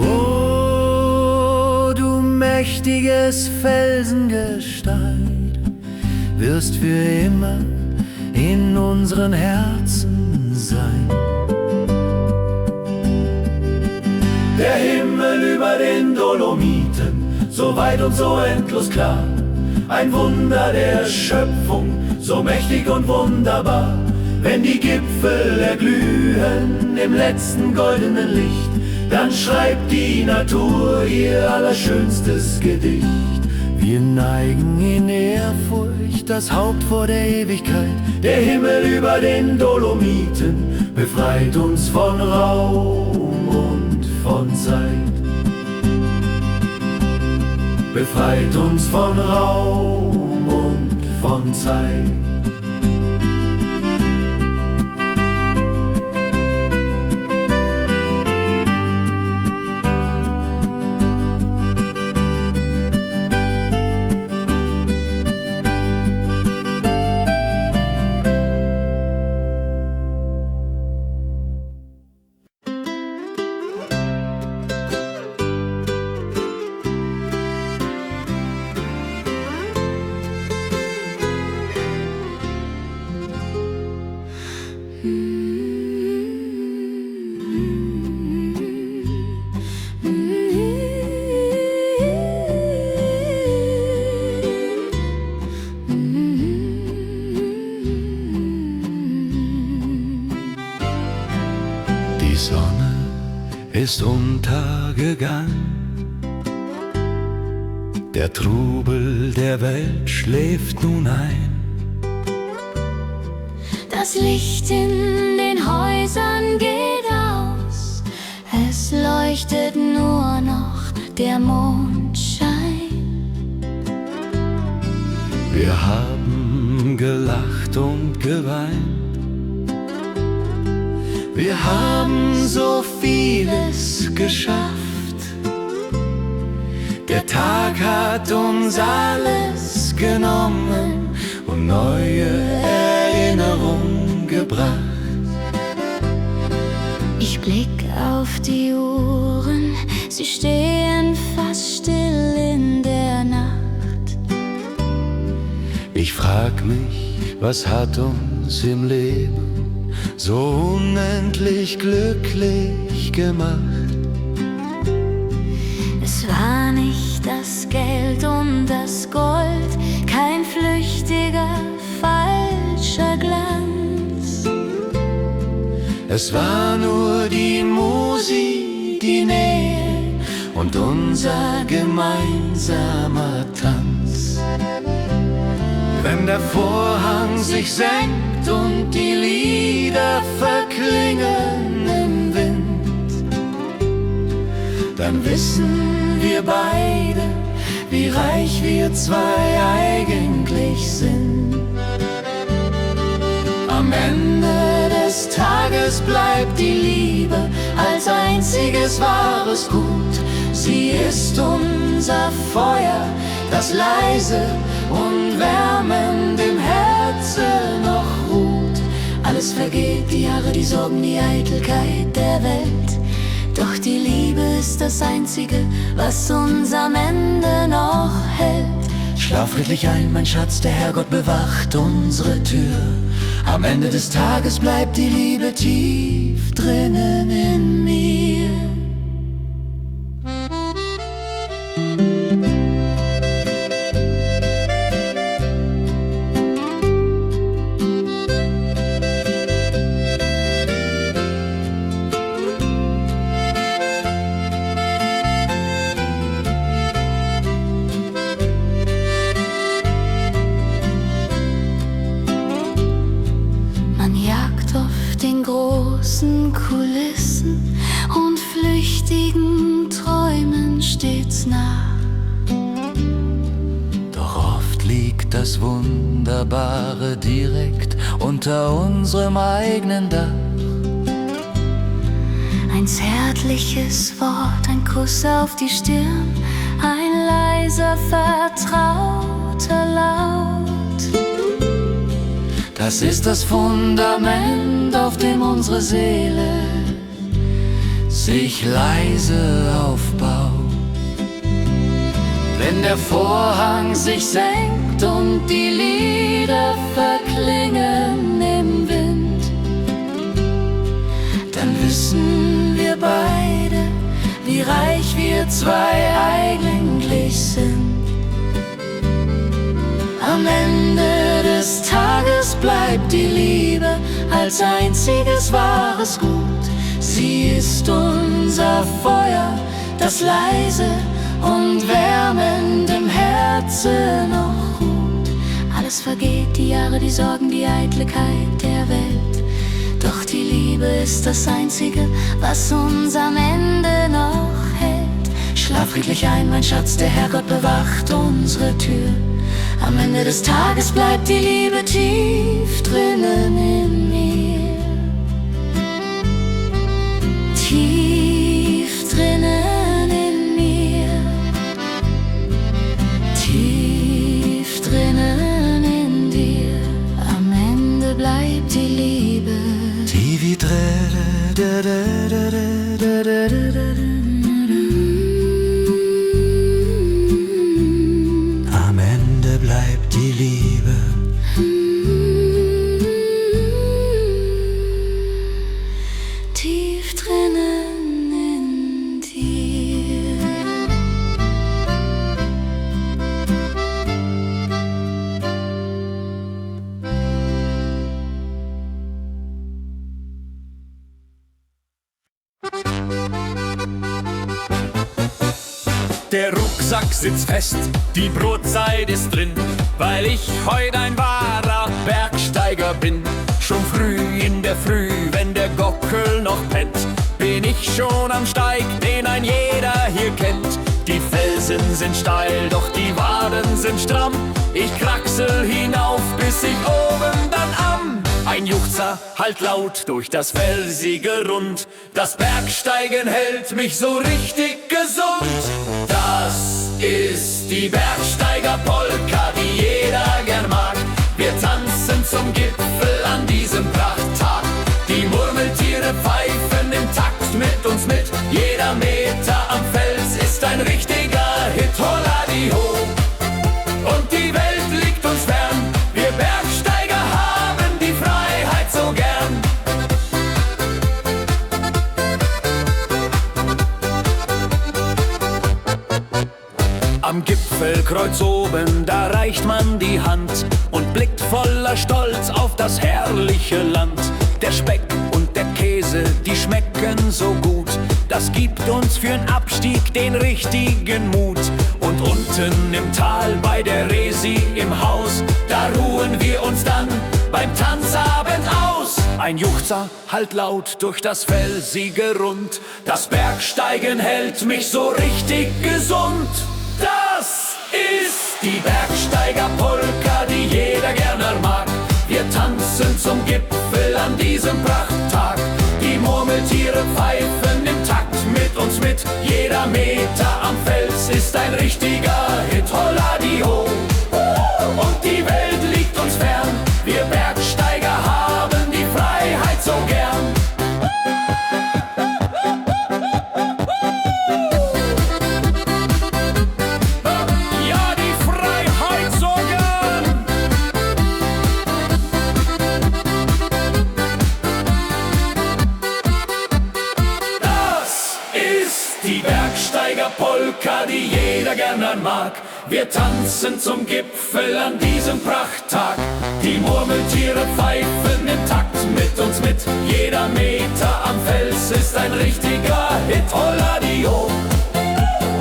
Oh, du mächtiges Felsengestein, wirst für immer in unseren Herzen sein. Der Himmel über den Dolomiten, so weit und so endlos klar, ein Wunder der Schöpfung, so mächtig und wunderbar. Wenn die Gipfel erglühen im letzten goldenen Licht, dann schreibt die Natur ihr allerschönstes Gedicht. Wir neigen in Ehrfurcht das Haupt vor der Ewigkeit. Der Himmel über den Dolomiten befreit uns von Raum und von Zeit. Befreit uns von Raum und von Zeit. Die Sonne ist untergegangen, der Trubel der Welt schläft nun ein. Das Licht in den Häusern geht aus, es leuchtet nur noch der Mondschein. Wir haben gelacht und geweint. Wir haben so vieles geschafft. Der Tag hat uns alles genommen und neue Erinnerungen gebracht. Ich blick auf die Uhren, sie stehen fast still in der Nacht. Ich frag mich, was hat uns im Leben so unendlich glücklich gemacht? Es war nicht das Geld und das Gold, kein flüchtiger, falscher Glanz. Es war nur die Musik, die Nähe und unser gemeinsamer Tanz. Wenn der Vorhang sich senkt und die Lieder verklingen im Wind, dann wissen wir beide, wie reich wir zwei eigentlich sind. Am Ende des Tages bleibt die Liebe als einziges wahres Gut. Sie ist unser Feuer, das leise und wärmend im Herzen noch ruht. Alles vergeht, die Jahre, die Sorgen, die Eitelkeit der Welt. Doch die Liebe ist das Einzige, was uns am Ende noch hält. Schlaf friedlich ein, mein Schatz, der Herrgott bewacht unsere Tür. Am Ende des Tages bleibt die Liebe tief drinnen in mir. Kulissen und flüchtigen Träumen stets nah. Doch oft liegt das Wunderbare direkt unter unserem eigenen Dach. Ein zärtliches Wort, ein Kuss auf die Stirn, ein leiser, vertrauter Laut. Das ist das Fundament, auf dem unsere Seele sich leise aufbaut. Wenn der Vorhang sich senkt und die Lieder verklingen im Wind, dann wissen wir beide, wie reich wir zwei eigentlich sind. Am Ende des Tages bleibt die Liebe als einziges wahres Gut. Sie ist unser Feuer, das leise und wärmendem Herzen noch ruht. Alles vergeht, die Jahre, die Sorgen, die Eitelkeit der Welt. Doch die Liebe ist das Einzige, was uns am Ende noch hält. Schlaf friedlich ein, mein Schatz, der Herrgott bewacht unsere Tür. Am Ende des Tages bleibt die Liebe tief drinnen in mir. Tief drinnen in mir. Tief drinnen in dir. Am Ende bleibt die Liebe. Am Ende bleibt die Liebe. Tief drinnen in dir. Der Rucksack sitzt fest, die Brotzeit ist drin, weil ich heut ein wahrer Bergsteiger bin. Schon früh in der Früh, wenn der Gockel noch pennt, bin ich schon am Steig, den ein jeder hier kennt. Die Felsen sind steil, doch die Waden sind stramm. Ich kraxel hinauf, bis ich oben dann ein Juchzer hallt laut durch das felsige Rund. Das Bergsteigen hält mich so richtig gesund. Das ist die Bergsteigerpolka, die jeder gern mag. Wir tanzen zum Gipfel an diesem Prachttag. Die Murmeltiere pfeifen im Takt mit uns mit. Jeder Meter am Fels ist ein richtiger Hit. Holla die ho! Und die Welt liegt uns fern. Wir Bergsteiger haben die Freiheit so gern. Am Gipfelkreuz oben, da reicht man die Hand und blickt voller Stolz auf das herrliche Land. Der Speck und der Käse, die schmecken so gut. Das gibt uns für'n Abstieg den richtigen Mut. Und unten im Tal bei der Resi im Haus, da ruhen wir uns dann beim Tanzabend aus. Ein Juchzer hallt laut durch das felsige Rund. Das Bergsteigen hält mich so richtig gesund. Das ist die Bergsteigerpolka, die jeder gerne mag. Wir tanzen zum Gipfel an diesem Prachttag. Die Murmeltiere pfeifen im Takt mit uns mit. Jeder Meter am Fels ist ein richtiger Hit. Holla die ho! Und die Welt liegt uns fern. Wir Bergsteiger haben die Freiheit so gern. Ja, die Freiheit so gern. Das ist die Bergsteigerpolka, die jeder gern mag. Wir tanzen zum Gipfel an diesem Prachttag. Die Murmeltiere pfeifen im Takt mit uns mit. Jeder Meter am Fels ist ein richtiger Hit. Holla die ho!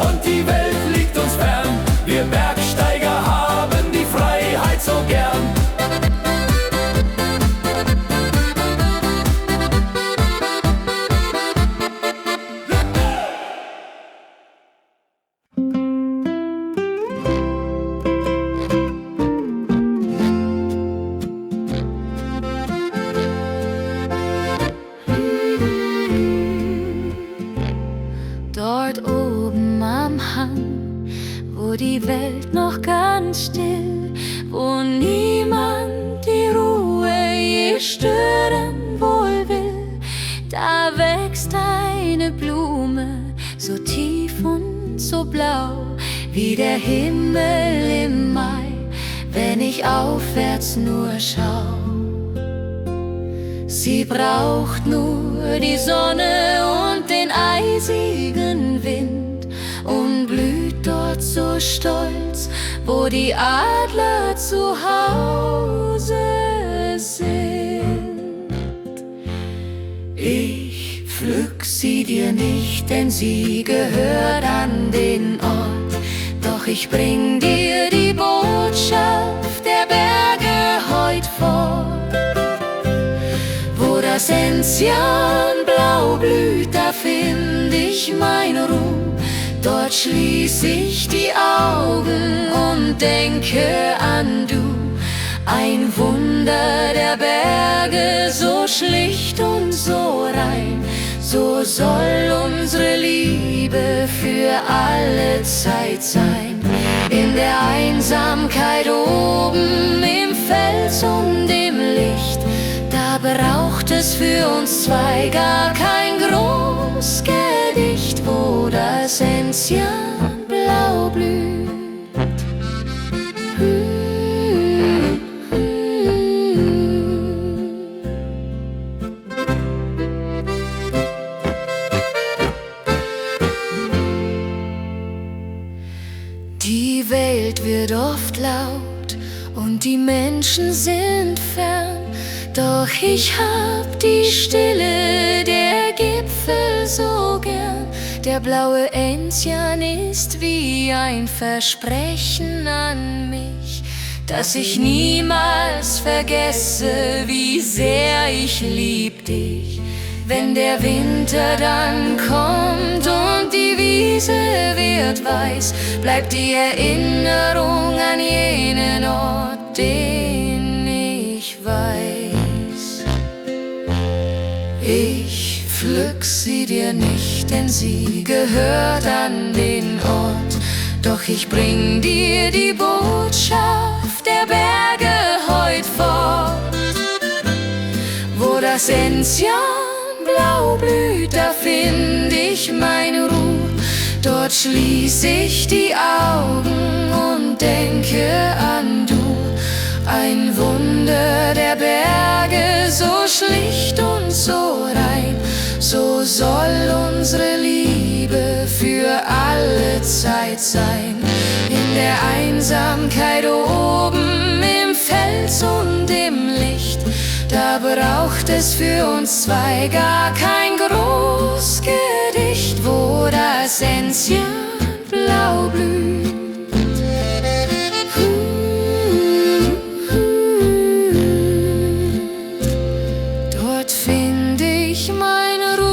Und die Welt liegt uns fern. Wir Bergsteiger haben die Freiheit so gern. Dort oben am Hang, wo die Welt noch ganz still, wo niemand die Ruhe je stören wohl will, da wächst eine Blume, so tief und so blau, wie der Himmel im Mai, wenn ich aufwärts nur schau. Sie braucht nur die Sonne und den eisigen Wind und blüht dort so stolz, wo die Adler zu Hause sind. Ich pflück sie dir nicht, denn sie gehört an den Ort, ich bring dir die Botschaft der Berge heut fort. Wo das Enzianblau blüht, da find ich mein Ruhm. Dort schließ ich die Augen und denke an du. Ein Wunder der Berge, so schlicht und so rein. So soll unsere Liebe für alle Zeit sein. In der Einsamkeit oben im Fels und im Licht, da braucht es für uns zwei gar kein Großgedicht, wo das Enzianblau blüht. Die Welt wird oft laut und die Menschen sind fern, doch ich hab die Stille der Gipfel so gern. Der blaue Enzian ist wie ein Versprechen an mich, dass ich niemals vergesse, wie sehr ich lieb dich. Wenn der Winter dann kommt und die Wiese wird weiß, bleibt die Erinnerung an jenen Ort, den ich weiß. Ich pflück sie dir nicht, denn sie gehört an den Ort. Doch ich bring dir die Botschaft der Berge heut fort. Wo das Enzianblau blüht, da find ich meine Ruhe. Dort schließ ich die Augen und denke an du. Ein Wunder der Berge, so schlicht und so rein. So soll unsere Liebe für alle Zeit sein. In der Einsamkeit oben im Fels und im Licht, da braucht es für uns zwei gar kein Großgedicht, wo das Enzianblau blüht. Dort find ich meine Ruhe.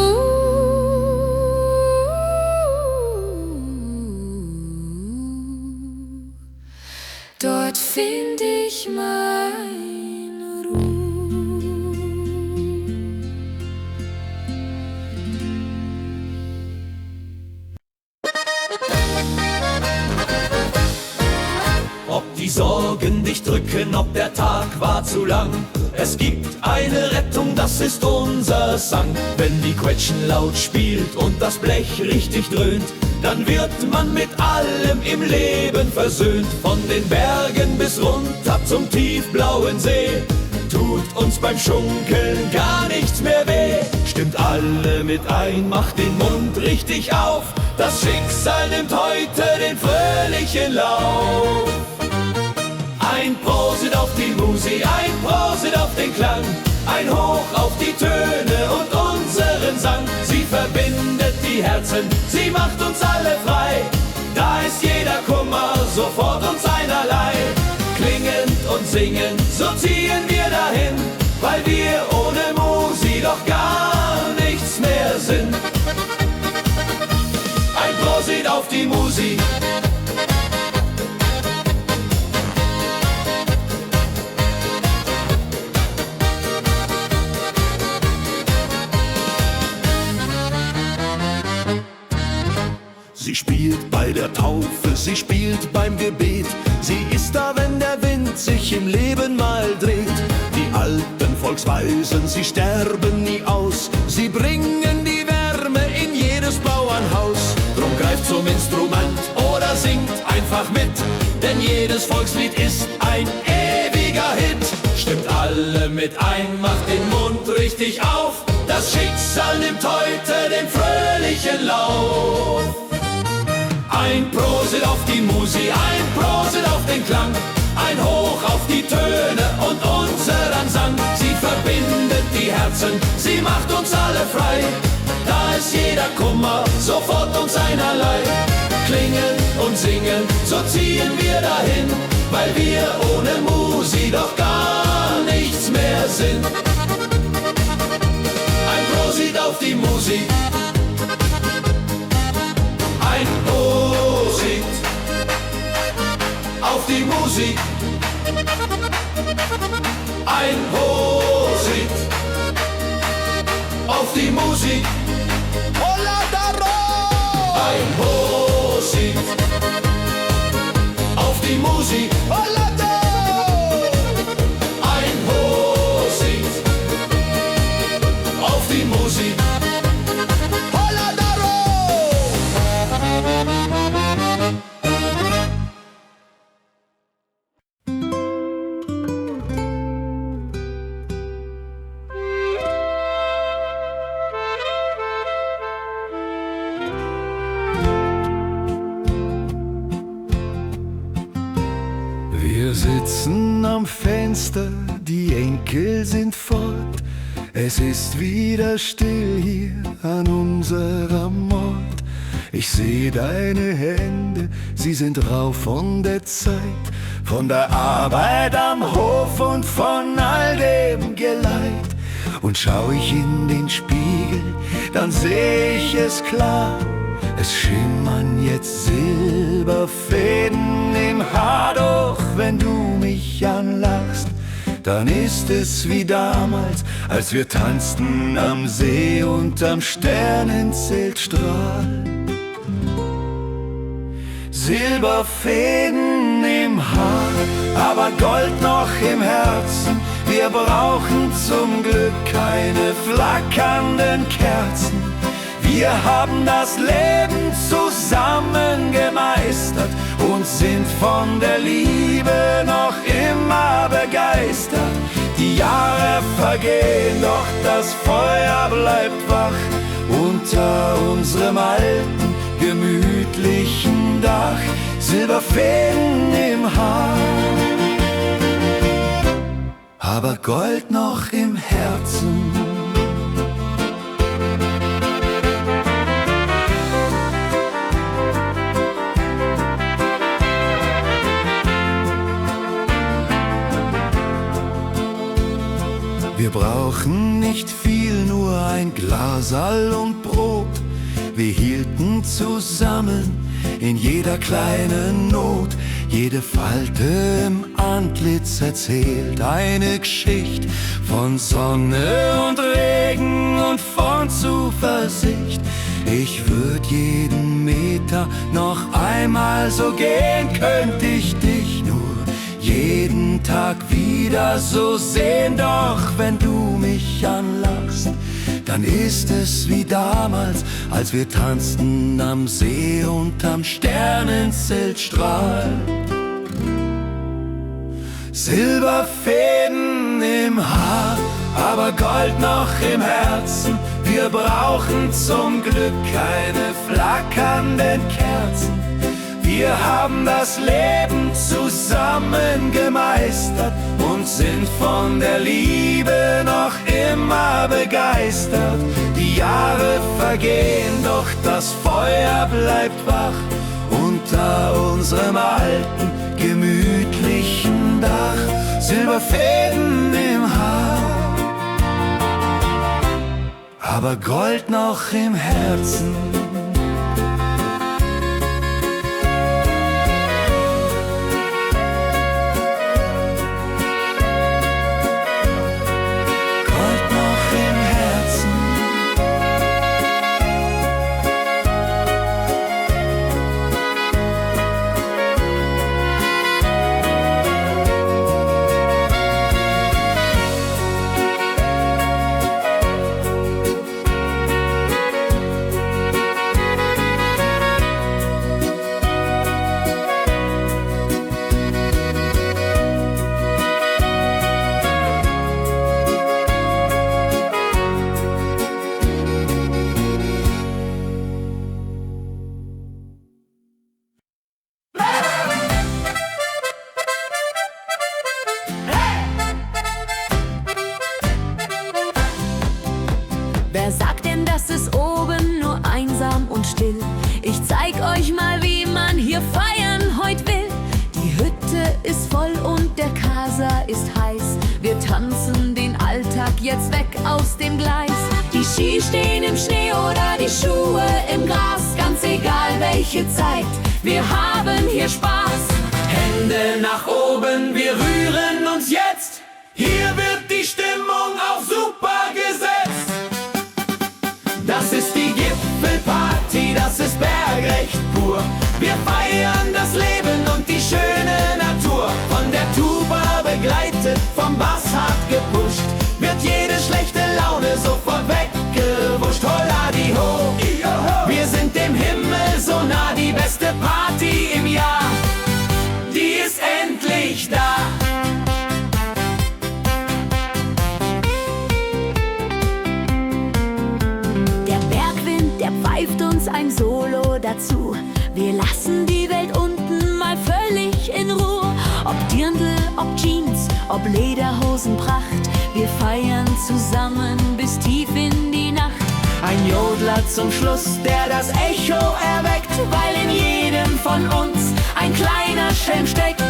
Dort find ich meine Ruhe. Ob die Sorgen dich drücken, ob der Tag war zu lang, es gibt eine Rettung, das ist unser Sang. Wenn die Quetschen laut spielt und das Blech richtig dröhnt, dann wird man mit allem im Leben versöhnt. Von den Bergen bis runter zum tiefblauen See, tut uns beim Schunkeln gar nichts mehr weh. Stimmt alle mit ein, macht den Mund richtig auf, das Schicksal nimmt heute den fröhlichen Lauf. Ein Prosit auf die Musi, ein Prosit auf den Klang, ein Hoch auf die Töne und unseren Sang. Sie verbindet die Herzen, sie macht uns alle frei. Da ist jeder Kummer sofort uns einerlei. Klingend und singend, so ziehen wir dahin, weil wir ohne Musi doch gar nichts mehr sind. Ein Prosit auf die Musi. Sie spielt bei der Taufe, sie spielt beim Gebet. Sie ist da, wenn der Wind sich im Leben mal dreht. Die alten Volksweisen, sie sterben nie aus. Sie bringen die Wärme in jedes Bauernhaus. Drum greift zum Instrument oder singt einfach mit, denn jedes Volkslied ist ein ewiger Hit. Stimmt alle mit ein, macht den Mund richtig auf, das Schicksal nimmt heute den fröhlichen Lauf. Ein Prosit auf die Musi, ein Prosit auf den Klang, ein Hoch auf die Töne und unseren Sang. Sie verbindet die Herzen, sie macht uns alle frei. Da ist ist jeder Kummer sofort uns einerlei. Klingen und singen, so ziehen wir dahin, weil wir ohne Musi doch gar nichts mehr sind. Ein Prosit auf die Musik, ein Prosit auf die Musik, ein Prosit auf die Musik. Ein Prosit auf die Musik. Ein Prosit auf die Musik. Wir sitzen am Fenster, die Enkel sind fort. Es ist wieder still hier an unserem Ort. Ich seh deine Hände, sie sind rau von der Zeit, von der Arbeit am Hof und von all dem Geleit. Und schau ich in den Spiegel, dann seh ich es klar. Es schimmern jetzt Silberfäden im Haar, doch wenn du mich anlachst, dann ist es wie damals, als wir tanzten am See und am Sternenzeltstrahl. Silberfäden im Haar, aber Gold noch im Herzen. Wir brauchen zum Glück keine flackernden Kerzen. Wir haben das Leben zusammen gemeistert und sind von der Liebe noch immer begeistert. Die Jahre vergehen, doch das Feuer bleibt wach unter unserem alten, gemütlichen Dach. Silberfäden im Haar, aber Gold noch im Herzen. Wir brauchen nicht viel, nur ein Glaserl und Brot. Wir hielten zusammen in jeder kleinen Not. Jede Falte im Antlitz erzählt eine Geschichte von Sonne und Regen und von Zuversicht. Ich würd jeden Meter noch einmal so gehen, könnte ich dich nur jeden Tag wieder so sehen. Doch wenn du mich anlachst, dann ist es wie damals, als wir tanzten am See und am Sternenzeltstrahl. Silberfäden im Haar, aber Gold noch im Herzen. Wir brauchen zum Glück keine flackernden Kerzen. Wir haben das Leben zusammen gemeistert und sind von der Liebe noch immer begeistert. Die Jahre vergehen, doch das Feuer bleibt wach unter unserem alten, gemütlichen Dach. Silberfäden im Haar, aber Gold noch im Herzen. zeig euch mal, wie man hier feiern heut will. Die Hütte ist voll und der Casa ist heiß. Wir tanzen den Alltag jetzt weg aus dem Gleis. Die Ski stehen im Schnee oder die Schuhe im Gras. Ganz egal welche Zeit, wir haben hier Spaß. Hände nach oben, wir rühren uns jetzt. Hier wird die Stimmung auf super gesetzt. Das ist die Gipfelparty, das ist bergrecht pur. Wir feiern das Leben und die schöne Natur. Von der Tuba begleitet, vom Bass hart gepusht, wird jede schlechte Laune sofort weggewuscht. Holla die ho, wir sind dem Himmel so nah. Die beste Party im Jahr, die ist endlich da. Der Bergwind, der pfeift uns ein Solo dazu. Wir lassen die Welt unten mal völlig in Ruhe. Ob Dirndl, ob Jeans, ob Lederhosenpracht, wir feiern zusammen bis tief in die Nacht. Ein Jodler zum Schluss, der das Echo erweckt, weil in jedem von uns ein kleiner Schelm steckt.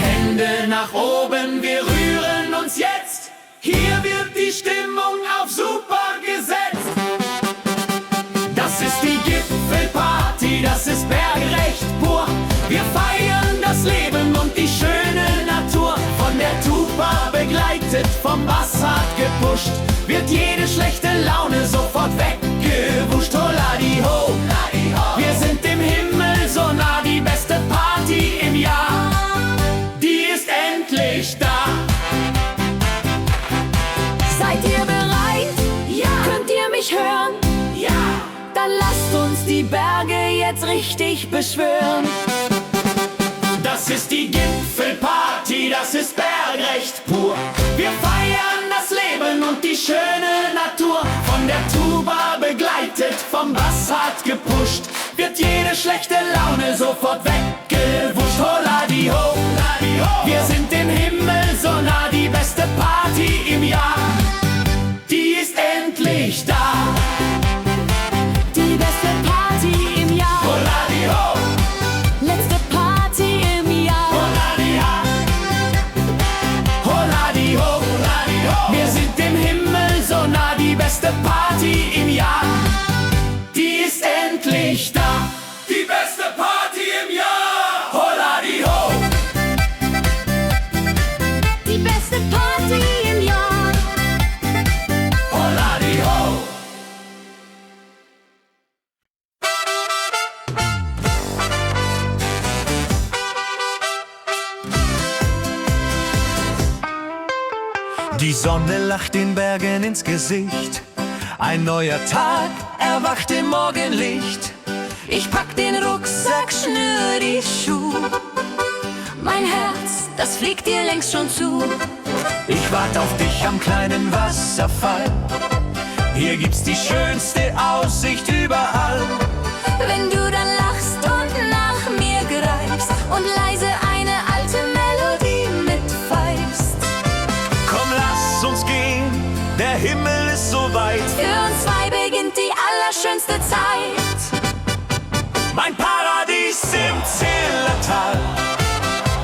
Hände nach oben, wir rühren uns jetzt. Hier wird die Stimmung auf super gesetzt. Das ist die Gipfelparty, das ist bergrecht pur. Wir feiern das Leben und die schöne Natur. Von der Tuba begleitet, vom Bass hart gepusht, wird jede schlechte Laune sofort weggewuscht. Holla die ho, wir sind dem Himmel so nah. Die beste Party im Jahr, die ist endlich da. Seid ihr bereit? Ja. Könnt ihr mich hören? Ja, Dann lasst uns die Berge jetzt richtig beschwören. das ist die Gipfelparty, das ist bergrecht pur. Wir feiern das Leben und die schöne Natur. Von der Tuba begleitet, vom Bass hart gepusht, wird jede schlechte Laune sofort weggewuscht. Holla die ho, wir sind dem Himmel so nah. Die beste Party im Jahr, die ist endlich da. Die beste Party im Jahr. Holla die ho, Letzte Party im Jahr. holla die ha, holla die ho, wir sind dem Himmel so nah. Die beste Party im Jahr, die ist endlich da. Die beste Party im Jahr, holla die ho. Die beste Party im Jahr. Holla die ho. Die Sonne lacht den Bergen ins Gesicht. Ein neuer Tag erwacht im Morgenlicht. Ich pack den Rucksack, schnür die Schuhe. Mein Herz, das fliegt dir längst schon zu. Ich wart auf dich am kleinen Wasserfall. Hier gibt's die schönste Aussicht überall. Wenn du dann lachst und nach mir greifst und leise eine alte Melodie mitpfeifst. Komm, lass uns gehen, der Himmel ist so weit. Für uns zwei beginnt die allerschönste Zeit. Mein Paradies im Zillertal,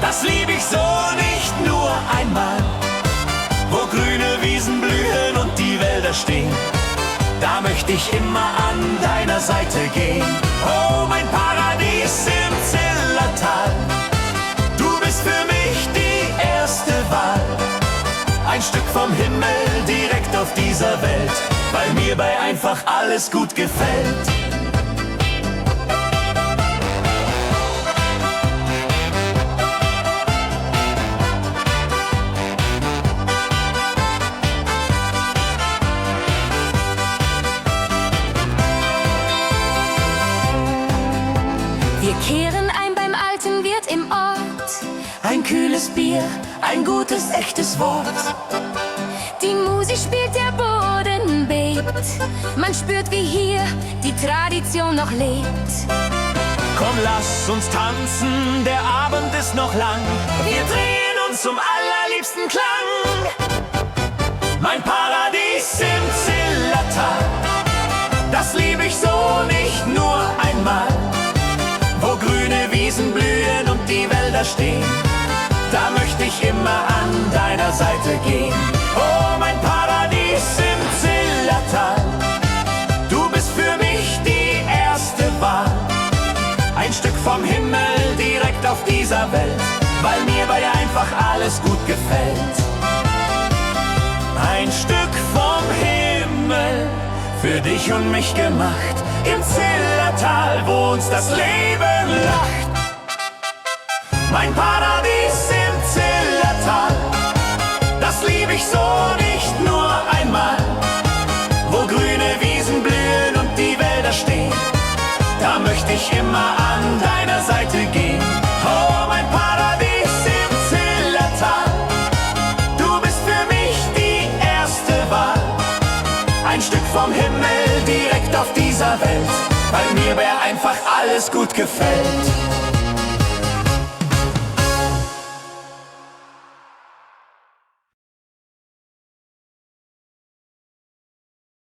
das lieb ich so nicht nur einmal. Wo grüne Wiesen blühen und die Wälder stehen, da möchte ich immer an deiner Seite gehen. Oh, mein Paradies im Zillertal, du bist für mich die erste Wahl. Ein Stück vom Himmel direkt auf dieser Welt, weil mir bei einfach alles gut gefällt. Wir kehren ein beim alten Wirt im Ort. Ein kühles Bier, ein gutes, echtes Wort. Die Musik spielt, der Boden bebt. Man spürt, wie hier die Tradition noch lebt. Komm, lass uns tanzen, der Abend ist noch lang. Wir drehen uns zum allerliebsten Klang. Mein Paradies im Zillertal, das lieb ich so nicht nur einmal. Wiesen blühen und die Wälder stehen, da möchte ich immer an deiner Seite gehen. Oh, mein Paradies im Zillertal, du bist für mich die erste Wahl. Ein Stück vom Himmel direkt auf dieser Welt, weil mir bei dir einfach alles gut gefällt. Ein Stück vom Himmel, für dich und mich gemacht, im Zillertal, wo uns das Leben lacht. Mein Paradies im Zillertal, das lieb ich so nicht nur einmal. Wo grüne Wiesen blühen und die Wälder stehen, da möchte ich immer an deiner Seite gehen. Oh, mein Paradies im Zillertal, du bist für mich die erste Wahl. Ein Stück vom Himmel direkt auf dieser Welt, weil mir einfach alles gut gefällt.